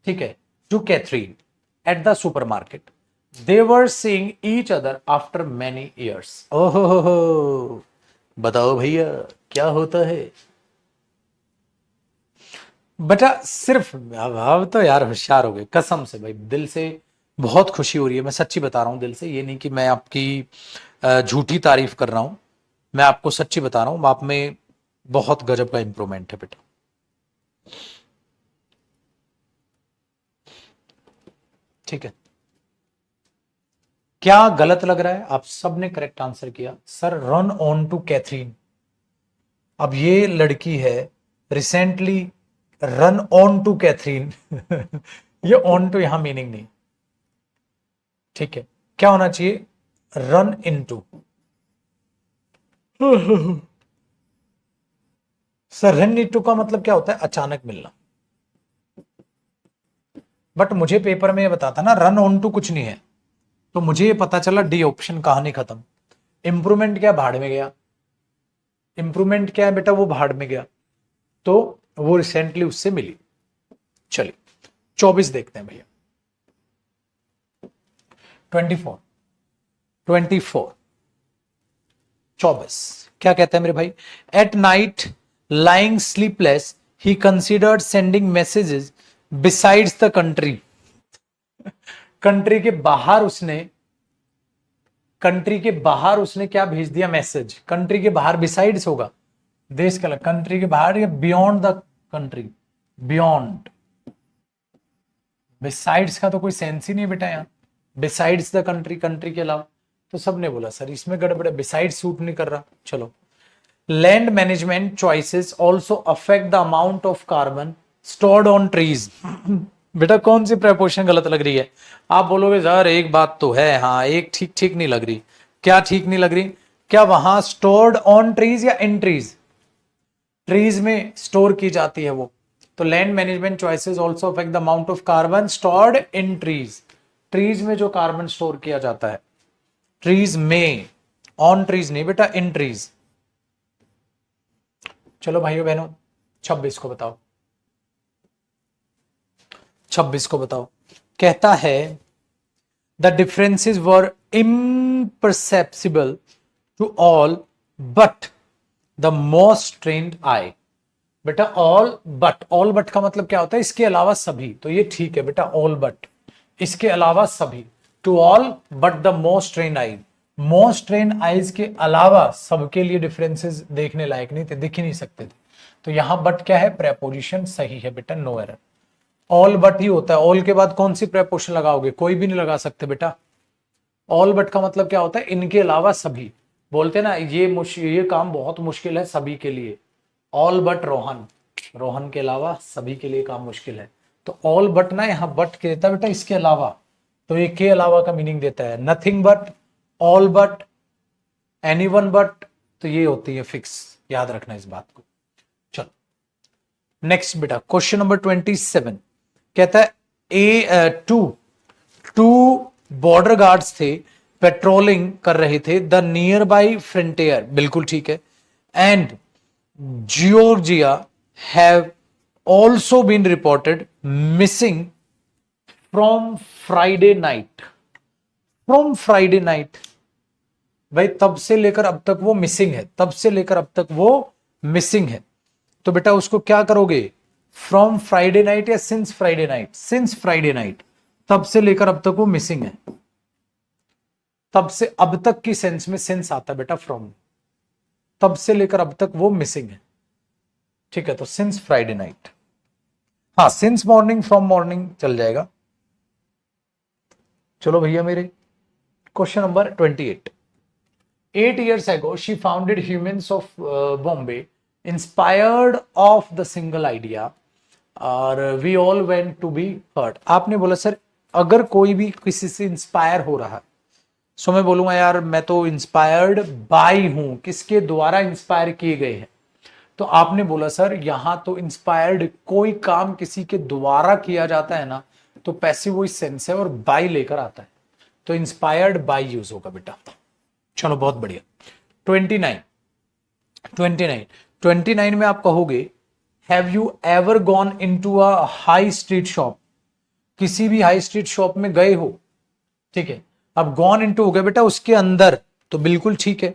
ठीक है, to Catherine at the supermarket, they were seeing each other after many years. ओहो, बताओ भैया क्या होता है बेटा? सिर्फ अब तो यार होशियार हो गए कसम से भाई, दिल से बहुत खुशी हो रही है, मैं सच्ची बता रहा हूं दिल से, ये नहीं कि मैं आपकी झूठी तारीफ कर रहा हूं, मैं आपको सच्ची बता रहा हूं, आप में बहुत गजब का इंप्रूवमेंट है बेटा। ठीक है, क्या गलत लग रहा है? आप सबने करेक्ट आंसर किया sir, run on to Catherine. अब ये लड़की है recently run on to Catherine, ये ऑन टू यहां मीनिंग नहीं, ठीक है, क्या होना चाहिए? Run into. Sir run into का मतलब क्या होता है? अचानक मिलना, बट मुझे पेपर में ये बताता ना रन ऑन टू कुछ नहीं है, तो मुझे ये पता चला डी ऑप्शन, कहानी खत्म। इंप्रूवमेंट क्या भाड़ में गया, इंप्रूवमेंट क्या है बेटा? वो भाड़ में गया, तो वो रिसेंटली उससे मिली। चलिए 24 देखते हैं भैया, 24 24 क्या कहते हैं मेरे भाई? At night lying sleepless he considered sending messages besides the country. Country के बाहर उसने, कंट्री के बाहर उसने क्या भेज दिया मैसेज? कंट्री के बाहर बिसाइड्स होगा, देश का, कंट्री के बाहर या beyond the country, beyond. Besides का तो कोई सेंस ही नहीं बेटा यहाँ, बिसाइड्स द कंट्री, कंट्री के अलावा, तो सबने बोला सर इसमें गड़बड़ है, बिसाइड सूट नहीं कर रहा। चलो land management choices also affect the amount of carbon stored on trees. बेटा कौन सी प्रेपोजिशन गलत लग रही है? आप बोलोगे सर एक बात तो है, हाँ एक ठीक ठीक नहीं लग रही। क्या ठीक नहीं लग रही? क्या वहां स्टोर्ड ऑन ट्रीज या इन ट्रीज? ट्रीज में स्टोर की जाती है वो। तो land management choices also affect the amount of carbon stored in trees. Trees में जो कार्बन स्टोर किया जाता है, ट्रीज में, ऑन ट्रीज नहीं बेटा, इन ट्रीज। चलो भाइयों बहनों 26 को बताओ, 26 को बताओ। कहता है the differences were imperceptible to all but the most trained eye. बेटा ऑल बट का मतलब क्या होता है? इसके अलावा सभी। तो ये ठीक है बेटा, ऑल बट, इसके अलावा सभी। To all but the most trained eye, most trained eyes के अलावा सबके लिए डिफरेंसेस देखने लायक नहीं थे, दिख ही नहीं सकते थे। तो यहां बट क्या है? प्रेपोजिशन सही है बेटा, नो एरर। ऑल बट ही होता है। ऑल के बाद कौन सी प्रेपोजिशन लगाओगे? कोई भी नहीं लगा सकते बेटा। ऑल बट का मतलब क्या होता है? इनके अलावा सभी। बोलते ना ये काम बहुत मुश्किल है सभी के लिए। ऑल बट रोहन, रोहन के अलावा सभी के लिए काम मुश्किल है। तो ऑल बट ना यहां बट के देता बेटा, इसके अलावा। तो ये के अलावा का मीनिंग देता है nothing but, all but, anyone but. तो ये होती है फिक्स, याद रखना इस बात को। चलो नेक्स्ट बेटा, क्वेश्चन नंबर 27 कहता है टू बॉर्डर गार्ड्स थे, पेट्रोलिंग कर रहे थे द नियर बाई फ्रंटियर। बिल्कुल ठीक है। And Georgia have also been reported missing from Friday night. From Friday night भाई, तब से लेकर अब तक वो मिसिंग है, तब से लेकर अब तक वो मिसिंग है। तो बेटा उसको क्या करोगे? फ्रॉम फ्राइडे नाइट या since Friday night? Since Friday night, तब से लेकर अब तक वो मिसिंग है। तब से अब तक की सेंस में सिंस आता है बेटा, फ्रॉम। तब से लेकर अब तक वो मिसिंग है, ठीक है। तो सिंस फ्राइडे नाइट, हाँ सिंस मॉर्निंग, फ्रॉम मॉर्निंग चल जाएगा। चलो भैया मेरे, question number 28। 8 years ago she founded Humans of Bombay inspired of the single idea और we all went to be hurt। आपने बोला सर अगर कोई भी किसी से इंस्पायर हो रहा है, सो मैं बोलूंगा यार मैं तो इंस्पायर्ड बाय हूं, किसके द्वारा इंस्पायर किए गए हैं। तो आपने बोला सर यहां तो इंस्पायर्ड, कोई काम किसी के द्वारा किया जाता है ना, तो पैसिव वॉइस सेंस है और बाय लेकर आता है, तो इंस्पायर्ड बाय यूज होगा बेटा। चलो बहुत बढ़िया। 29 29 29 में आप कहोगे have you ever gone into a high street shop. किसी भी हाई स्ट्रीट शॉप में गए हो, ठीक है। अब गॉन इनटू हो गया बेटा उसके अंदर, तो बिल्कुल ठीक है।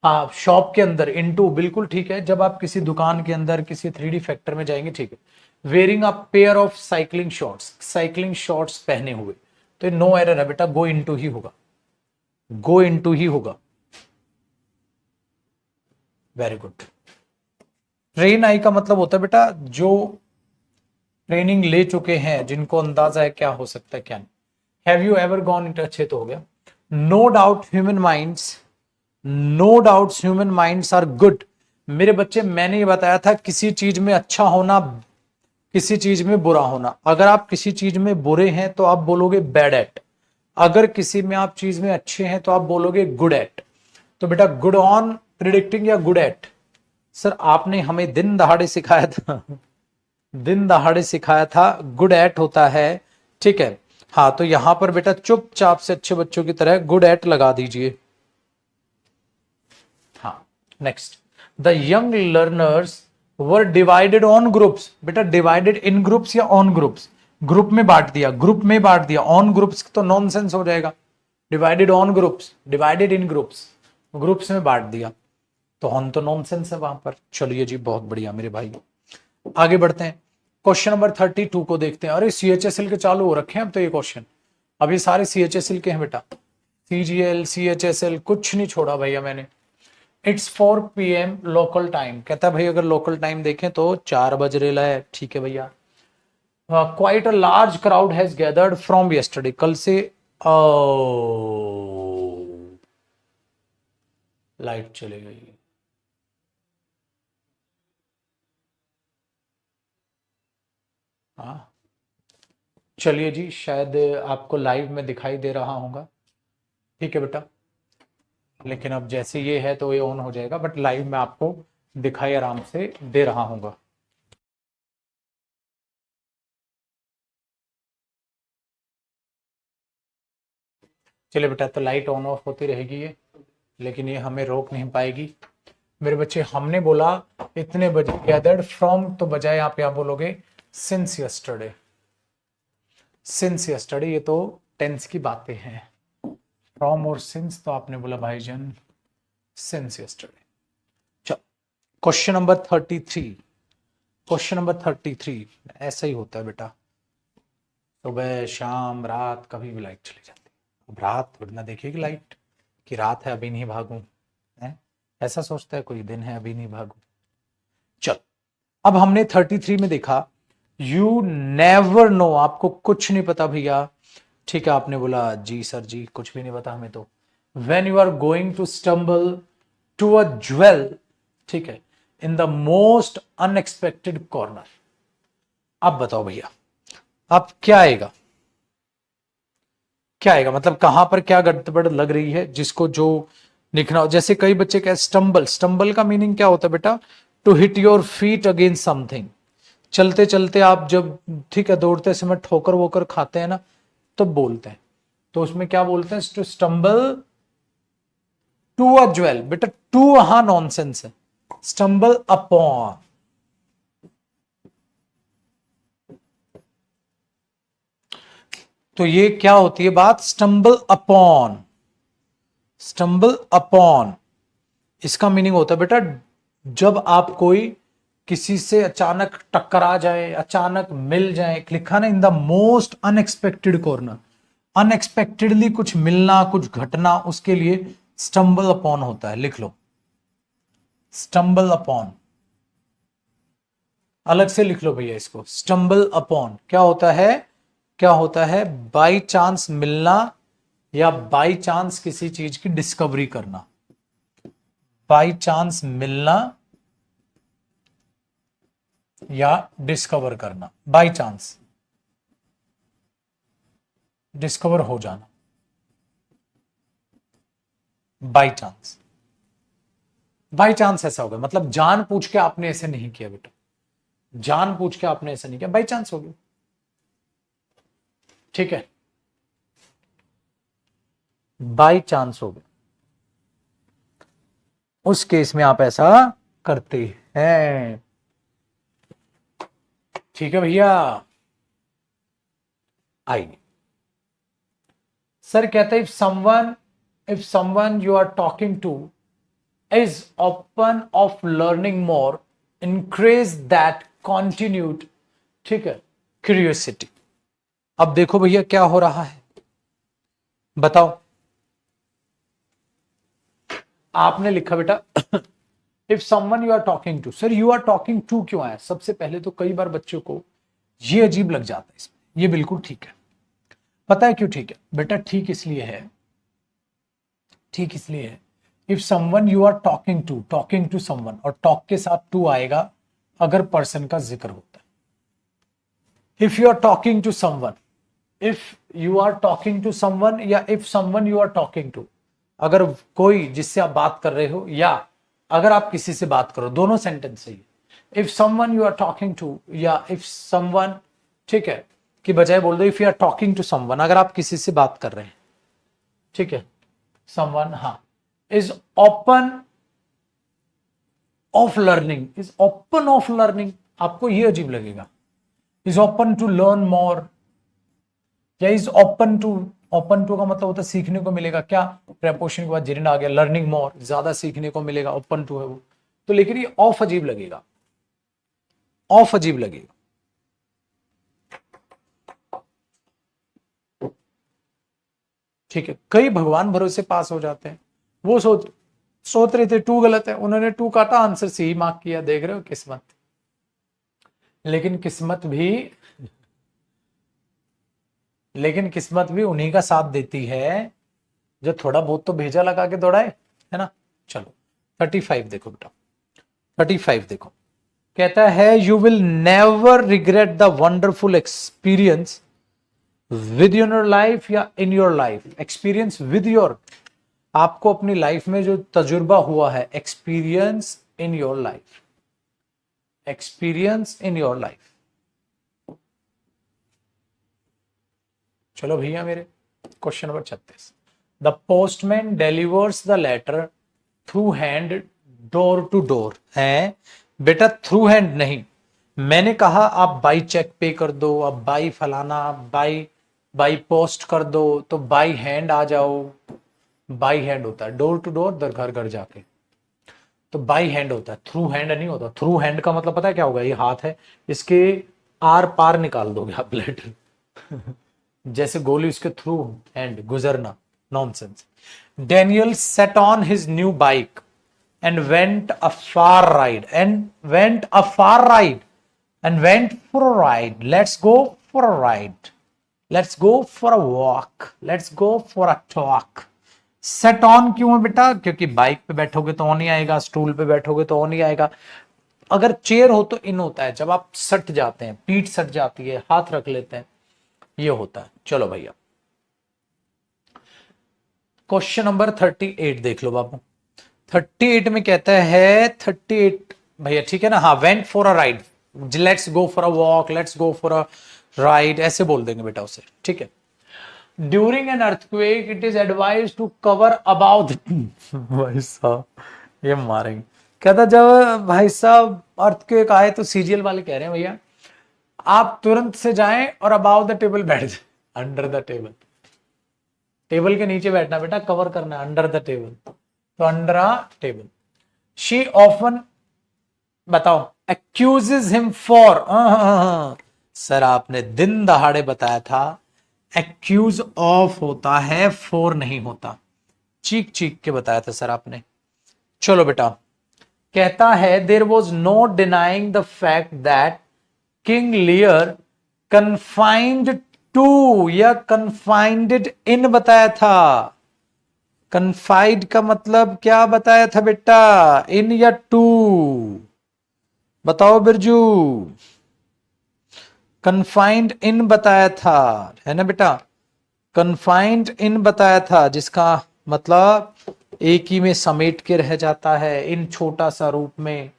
हाँ शॉप के अंदर, इनटू बिल्कुल ठीक है। जब आप किसी दुकान के अंदर किसी 3D फैक्टर में जाएंगे, ठीक है। Wearing a pair of cycling shorts, cycling shorts पहने हुए, तो नो एरर है बेटा, गो इनटू ही होगा, गो इनटू ही होगा। Very good. ट्रेन आई का मतलब होता है बेटा जो ट्रेनिंग ले चुके हैं, जिनको अंदाजा है क्या हो सकता है क्या नहीं। Have you ever gone into, अच्छे तो हो गया। No doubt human minds, no doubts human minds are good. मेरे बच्चे मैंने ये बताया था किसी चीज में अच्छा होना, किसी चीज में बुरा होना। अगर आप किसी चीज में बुरे हैं तो आप बोलोगे बैड एट, अगर किसी में आप चीज में अच्छे हैं तो आप बोलोगे गुड एट। तो बेटा गुड ऑन प्रिडिक्टिंग या गुड एट? सर आपने हमें दिन दहाड़े सिखाया था, दिन दहाड़े सिखाया था गुड एट होता है, ठीक है। हाँ तो यहां पर बेटा चुपचाप से अच्छे बच्चों की तरह गुड एट लगा दीजिए। हाँ next, the young learners were divided on groups. बेटा डिवाइडेड इन ग्रुप्स या ऑन ग्रुप्स? ग्रुप में बांट दिया, ग्रुप में बांट दिया। ऑन ग्रुप्स तो नॉनसेंस हो जाएगा। Divided on groups, divided in groups, groups में बांट दिया, तो ऑन तो नॉनसेंस है वहां पर। चलिए जी बहुत बढ़िया मेरे भाई, आगे बढ़ते हैं। क्वेश्चन नंबर 32 को देखते हैं। अरे CHSL के चालू हो रखे हैं अब तो ये क्वेश्चन, अब ये सारे CHSL के हैं बेटा। CGL CHSL कुछ नहीं छोड़ा भैया मैंने। इट्स 4 PM लोकल टाइम, कहता है भाई अगर लोकल टाइम देखें तो 4 बज रहा है, ठीक है भैया। Quite a large crowd has gathered from yesterday, कल से लाइट चली गई। हाँ चलिए जी, शायद आपको लाइव में दिखाई दे रहा होगा। ठीक है बेटा, लेकिन अब जैसे ये है तो ये ऑन हो जाएगा, बट लाइव में आपको दिखाई आराम से दे रहा होगा। चलिए बेटा, तो लाइट ऑन ऑफ होती रहेगी ये, लेकिन ये हमें रोक नहीं पाएगी। मेरे बच्चे, हमने बोला इतने बजे गैदर्ड फ्रॉम, तो बजाय आप यहां बोलोगे सिंस यस्टरडे। सिंस यस्टरडे ये तो टेंस की बातें हैं। फ्रॉम और सिंस तो आपने बोला भाईजान सिंस यस्टरडे। चलो क्वेश्चन नंबर 33। क्वेश्चन नंबर 33 ऐसा ही होता है बेटा, सुबह शाम रात कभी भी लाइट चली जाती है। अब रात थोड़ी ना देखेगी लाइट कि रात है अभी नहीं भागूं, है ऐसा सोचता है कोई, दिन है अभी नहीं भागूं। चल, अब हमने 33 में देखा यू नेवर नो, आपको कुछ नहीं पता भैया। ठीक है, आपने बोला जी सर जी कुछ भी नहीं पता हमें तो। When you are going to stumble to a jewel, ठीक है, in the most unexpected corner. अब बताओ भैया, अब क्या आएगा, क्या आएगा, मतलब कहां पर क्या गड़बड़ लग रही है जिसको जो लिखना हो। जैसे कई बच्चे क्या, स्टम्बल, स्टम्बल का मीनिंग क्या होता है बेटा, to hit your feet against something. चलते चलते आप जब, ठीक है, दौड़ते समय ठोकर वोकर खाते हैं ना, तब बोलते हैं, तो उसमें क्या बोलते हैं, to stumble to a jewel. बेटा टू वहां नॉनसेंस है, स्टम्बल अपॉन। तो ये क्या होती है बात, स्टम्बल अपॉन। स्टम्बल अपॉन इसका मीनिंग होता है बेटा, जब आप कोई किसी से अचानक टकरा जाए, अचानक मिल जाए, लिखा ना इन the most unexpected corner. Unexpectedly कुछ मिलना, कुछ घटना, उसके लिए स्टम्बल अपॉन होता है। लिख लो स्टम्बल अपॉन, अलग से लिख लो भैया इसको। स्टम्बल अपॉन क्या होता है, क्या होता है, बाई चांस मिलना या बाई चांस किसी चीज की डिस्कवरी करना। बाई चांस मिलना या डिस्कवर करना, बाई चांस डिस्कवर हो जाना, बाई चांस। बाई चांस ऐसा हो गया, मतलब जान पूछ के आपने ऐसे नहीं किया बेटा, जान पूछ के आपने ऐसा नहीं किया, बाई चांस हो गया। ठीक है, बाई चांस हो गया, उस केस में आप ऐसा करते हैं। ठीक है भैया, आइए। सर कहते हैं if someone you are talking to is open of learning more, increase that continued, ठीक है, curiosity। अब देखो भैया क्या हो रहा है, बताओ। आपने लिखा बेटा if someone you are talking to, sir you are talking to क्यों आया, सबसे पहले तो कई बार बच्चों को ये अजीब लग जाता है इसमें। ये बिल्कुल ठीक है, पता है क्यों ठीक है बेटा, ठीक इसलिए है, ठीक इसलिए है, if someone you are talking to someone, और टॉक के साथ टू आएगा अगर पर्सन का जिक्र होता है। If you are talking to someone, if you are talking to someone, या if someone you are talking to, अगर कोई जिससे आप बात कर रहे हो या अगर आप किसी से बात करो, दोनों सेंटेंस सही है। If someone you are talking to या इफ समवन, ठीक है, कि बजाय बोल दो if you are talking to someone, अगर आप किसी से बात कर रहे हैं, ठीक है, समवन, हाँ, is open of learning, is open of learning, आपको ये अजीब लगेगा, is open to learn more, या is open to का मतलब होता है सीखने को मिलेगा, क्या प्रेपोजिशन के बाद जिरन आ गया, लर्निंग मोर, ज्यादा सीखने को मिलेगा, ओपन टू है वो, तो लेकिन ये ऑफ अजीब लगेगा, ऑफ अजीब लगेगा। ठीक है, कई भगवान भरोसे पास हो जाते हैं, वो सोच रहे थे टू गलत है, उन्होंने टू काटा, आंसर सी मार्क किया, देख रहे हो किस्मत। लेकिन किस्मत भी उन्हीं का साथ देती है जो थोड़ा बहुत तो भेजा लगा के दौड़ाए, है ना। चलो 35 देखो बेटा, 35 देखो, कहता है you will never regret the wonderful experience with your life या in your life. Experience with your, आपको अपनी लाइफ में जो तजुर्बा हुआ है, experience in your life, experience in your life. चलो भैया मेरे, question number 36। The postman delivers the letter through hand door to door. है बेटा, थ्रू हैंड नहीं, मैंने कहा आप बाई चेक पे कर दो, आप बाई फलाना, बाई पोस्ट कर दो, तो बाई हैंड आ जाओ। बाई हैंड होता है डोर टू डोर, दर घर घर जाके, तो बाई हैंड होता है, थ्रू हैंड नहीं होता। थ्रू हैंड का मतलब पता है क्या होगा? ये हाथ है, इसके आर पार निकाल दोगे आप लेटर जैसे गोली उसके थ्रू हैंड गुजरना, nonsense. Daniel set on his new bike and went a far ride and went a far ride and went for a ride. Let's go for a ride, let's go for a walk, let's go for a talk। Set on क्यों है बेटा? क्योंकि बाइक पे बैठोगे तो ऑन ही आएगा, स्टूल पे बैठोगे तो ऑन ही आएगा। अगर चेयर हो तो इन होता है, जब आप सट जाते हैं, पीठ सट जाती है, हाथ रख लेते हैं, ये होता है। चलो भैया क्वेश्चन नंबर 38 देख लो बाबू। 38 में कहता है 38 भैया, ठीक है ना? हाँ, went for a ride, let's go for a walk, let's go for a ride, ऐसे बोल देंगे बेटा उसे, ठीक है। During an earthquake it is advise to cover about भाई साहब ये मारेंगे। कहता जब भाई साहब अर्थक्वेक आए तो सीजीएल वाले कह रहे हैं भैया आप तुरंत से जाएं और अबाउट द टेबल बैठ जाए, अंडर द टेबल। टेबल के नीचे बैठना बेटा, कवर करना, अंडर द टेबल, तो under a table. She often, बताओ, एक्यूजेस हिम फॉर, सर आपने दिन दहाड़े बताया था एक्यूज ऑफ होता है, फॉर नहीं होता। चीख चीख के बताया था सर आपने। चलो बेटा, कहता है there was no denying the fact that King Lear confined to या कन्फाइंड इन बताया था। कन्फाइड का मतलब क्या बताया था बेटा? इन या टू? बताओ बिरजू। कन्फाइंड इन बताया था, है ना बेटा? कन्फाइंड इन बताया था, जिसका मतलब एक ही में समेट के रह जाता है, इन छोटा सा रूप में।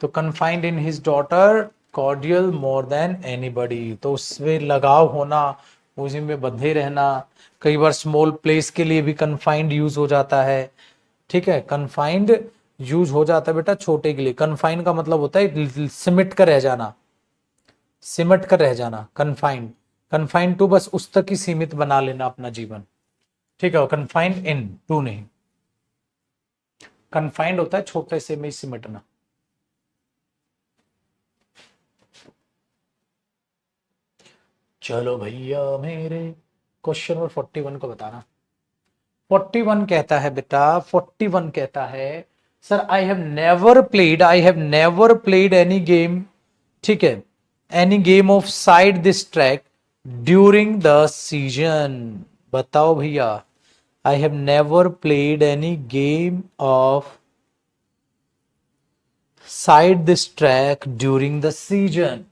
तो confined in his daughter cordial more than anybody, तो उसमें लगाव होना, उसी में बंधे रहना। कई बार स्मॉल प्लेस के लिए भी कन्फाइंड यूज हो जाता है, ठीक है। कन्फाइंड यूज हो जाता है बेटा छोटे के लिए। कन्फाइंड का मतलब होता है सिमट कर रह जाना, सिमट कर रह जाना। कन्फाइंड, कन्फाइंड टू बस उस तक ही सीमित बना लेना अपना जीवन, ठीक है। कन्फाइंड इन, टू नहीं। कन्फाइंड होता है छोटे से में सिमटना। चलो भैया मेरे, क्वेश्चन नंबर 41 को बताना। 41 कहता है बेटा, 41 कहता है sir I have never played any game, ठीक है, any game off side this track during the season. बताओ भैया, आई have never played any game off side this track during the season.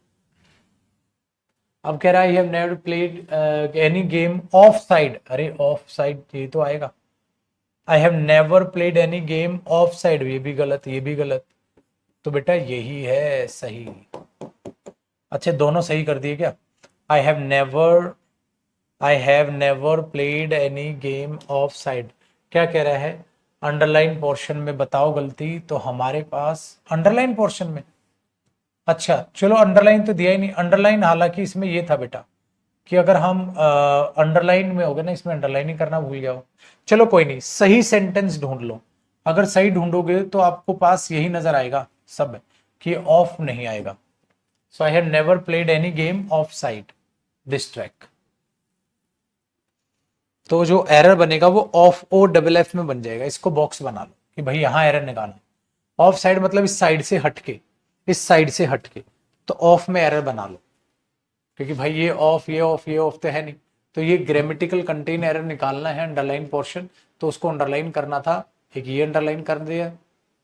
अब कह रहा है आई have never played any game off side. अरे ऑफ साइड ये तो आएगा। आई have never played any game off side, ये भी गलत, ये भी गलत। तो बेटा यही है सही। अच्छा दोनों सही कर दिए क्या? आई have never played any game off side. क्या कह रहा है? अंडरलाइन पोर्शन में बताओ गलती। तो हमारे पास अंडरलाइन पोर्शन में, अच्छा चलो अंडरलाइन तो दिया ही नहीं। अंडरलाइन हालांकि इसमें ये था बेटा कि अगर हम अंडरलाइन में हो गए ना, इसमें अंडरलाइन ही करना भूल जाओ। चलो कोई नहीं, सही सेंटेंस ढूंढ लो। अगर सही ढूंढोगे तो आपको पास यही नजर आएगा सब कि ऑफ नहीं आएगा। So I have never played any game off side this track. तो जो एरर बनेगा वो ऑफ ओ डबल एफ में बन जाएगा। इसको बॉक्स बना लो कि भाई यहां एरर निकालना। ऑफ साइड मतलब इस साइड से हटके, इस साइड से हटके, तो ऑफ में एरर बना लो। क्योंकि भाई ये ऑफ, ये ऑफ, ये ऑफ तो है नहीं, तो ये ग्रामेटिकल कंटेन एरर निकालना है अंडरलाइन पोर्शन, तो उसको अंडरलाइन करना था। एक ये अंडरलाइन कर दिया,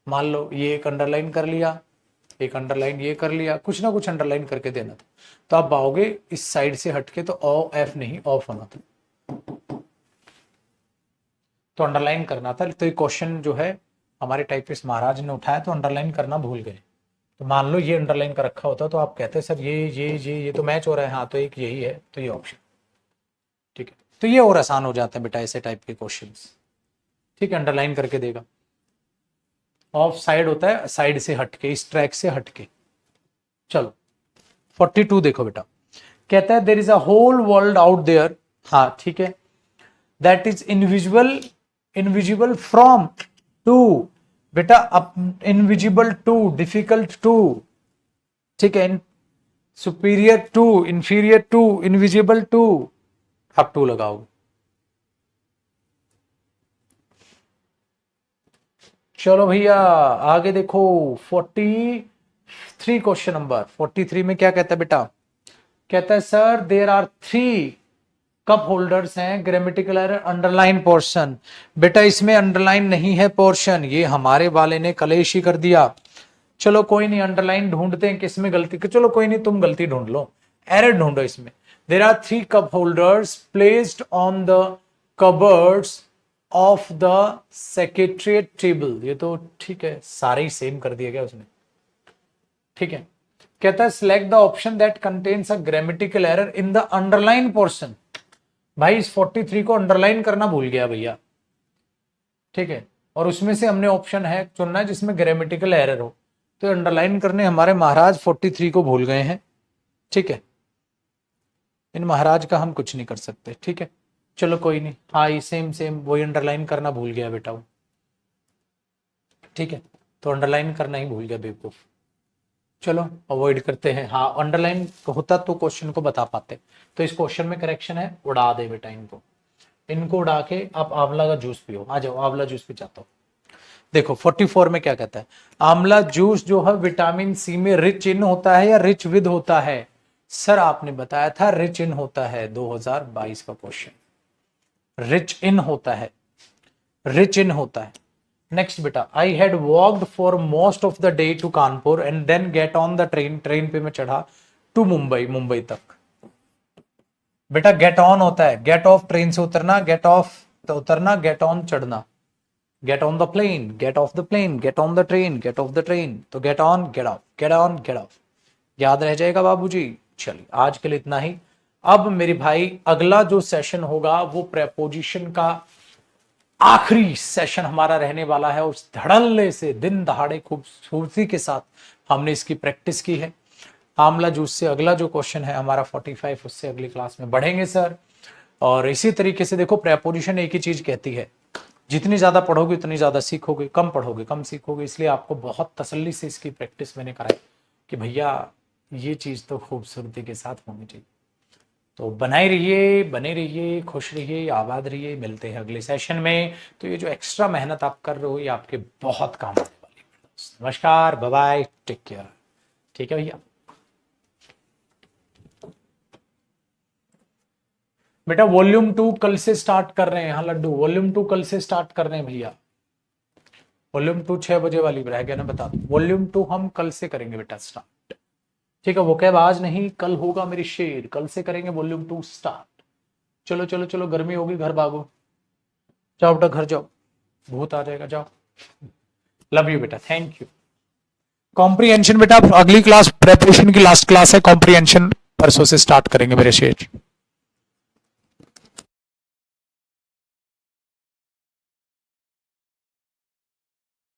मान लो ये एक अंडरलाइन कर लिया, एक अंडरलाइन ये कर लिया, कुछ ना कुछ अंडरलाइन करके देना था। तो आप पाओगे इस साइड से हटके तो ओ एफ नहीं ऑफ होना था, तो अंडरलाइन करना था। तो ये क्वेश्चन जो है हमारे टाइपिस्ट महाराज ने उठाया तो अंडरलाइन करना भूल गए। तो मान लो ये अंडरलाइन कर रखा होता तो आप कहते सर ये तो मैच हो रहा है, हाँ तो एक यही है, तो ये ऑप्शन, ठीक है। तो ये और आसान हो जाता है बेटा ऐसे टाइप के क्वेश्चंस, ठीक है। अंडरलाइन करके देगा। ऑफ साइड होता है साइड से हटके, इस ट्रैक से हटके। चलो 42 देखो बेटा, कहता है there is a whole world out there, हाँ ठीक है, that is invisible from to, बेटा इनविजिबल टू, डिफिकल्ट टू, ठीक है, superior to, inferior to, invisible to, आप टू लगाओगे। चलो भैया आगे देखो 43 क्वेश्चन नंबर 43 में क्या कहता है बेटा, कहता है sir there are 3 cup holders हैं, ग्रामेटिकल एरर अंडरलाइन पोर्शन। बेटा इसमें अंडरलाइन नहीं है पोर्शन, ये हमारे वाले ने कलेश ही कर दिया। चलो कोई नहीं, अंडरलाइन ढूंढते हैं किसमें गलती, चलो कोई नहीं तुम गलती ढूंढ लो, एरर ढूंढो इसमें। There are 3 cup holders placed on the cupboards of the secretariat table. ये तो ठीक है, सारे ही सेम कर दिया गया उसने, ठीक है। कहता है select the option that contains a grammatical error in the underline portion. भाई इस 43 को अंडरलाइन करना भूल गया भैया, ठीक है, और उसमें से हमने ऑप्शन है चुनना है जिसमें ग्रामेटिकल एरर हो, तो अंडरलाइन करने हमारे महाराज 43 को भूल गए हैं, ठीक है। इन महाराज का हम कुछ नहीं कर सकते, ठीक है। चलो कोई नहीं, हाँ ये सेम वही अंडरलाइन करना भूल गया बेटा वो, ठीक है, तो अंडरलाइन करना ही भूल गया बेवकूफ। चलो अवॉइड करते हैं, हाँ अंडरलाइन होता तो क्वेश्चन को बता पाते। तो इस क्वेश्चन में करेक्शन है उड़ा दे बेटा इनको उड़ा के आप आंवला का जूस पियो। आ जाओ आंवला जूस पी जाता हूँ। देखो 44 में क्या कहता है, आंवला जूस जो है विटामिन सी में रिच इन होता है या रिच विद होता है। सर आपने बताया था रिच इन होता है, 2022 का क्वेश्चन, रिच इन होता है, रिच इन होता है। नेक्स्ट बेटा, I had walked for most of the day to Kanpur and then get on the train, train पे मैं चढ़ा टू मुंबई, मुंबई तक। बेटा गेट ऑन होता है, गेट ऑफ ट्रेन से उतरना, गेट ऑफ तो उतरना, गेट ऑन चढ़ना, get on the plane, get off the plane, get on the train, get off the train, तो get on get off, get on get off, याद रह जाएगा बाबूजी। चलिए आज के लिए इतना ही। अब मेरे भाई अगला जो सेशन होगा वो प्रेपोजिशन का आखिरी सेशन हमारा रहने वाला है। उस धड़ल्ले से दिन दहाड़े खूबसूरती के साथ हमने इसकी प्रैक्टिस की है। आंवला जूस से अगला जो क्वेश्चन है हमारा 45, उससे अगली क्लास में बढ़ेंगे सर। और इसी तरीके से देखो प्रेपोजिशन एक ही चीज कहती है, जितनी ज्यादा पढ़ोगे उतनी ज्यादा सीखोगे, कम पढ़ोगे कम सीखोगे। इसलिए आपको बहुत तसल्ली से इसकी प्रैक्टिस मैंने कराई कि भैया ये चीज तो खूबसूरती के साथ होनी चाहिए। तो बनाए रहिए, बने रहिए, खुश रहिए, आबाद रहिए। मिलते हैं अगले सेशन में। तो ये जो एक्स्ट्रा मेहनत आप कर रहे हो ये आपके बहुत काम आने वाली है। नमस्कार, बाय बाय, टेक केयर। ठीक है भैया। बेटा वॉल्यूम 2 कल से स्टार्ट कर रहे हैं। हाँ लड्डू, वॉल्यूम 2 कल से स्टार्ट कर रहे हैं भैया। वॉल्यूम 2 6 बजे वाली रह गया ना, बता दो। वॉल्यूम 2 हम कल से करेंगे बेटा स्टार्ट, ठीक है। वो कह आज नहीं कल होगा मेरी शेर, कल से करेंगे वॉल्यूम 2 स्टार्ट। चलो चलो चलो, गर्मी होगी, घर भागो, जाओ बेटा घर जाओ, भूत आ जाएगा, जाओ। लव यू बेटा, थैंक यू। कॉम्प्रिहेंशन बेटा अगली क्लास प्रेपरेशन की लास्ट क्लास है, कॉम्प्रिहेंशन परसों से स्टार्ट करेंगे मेरे शेर।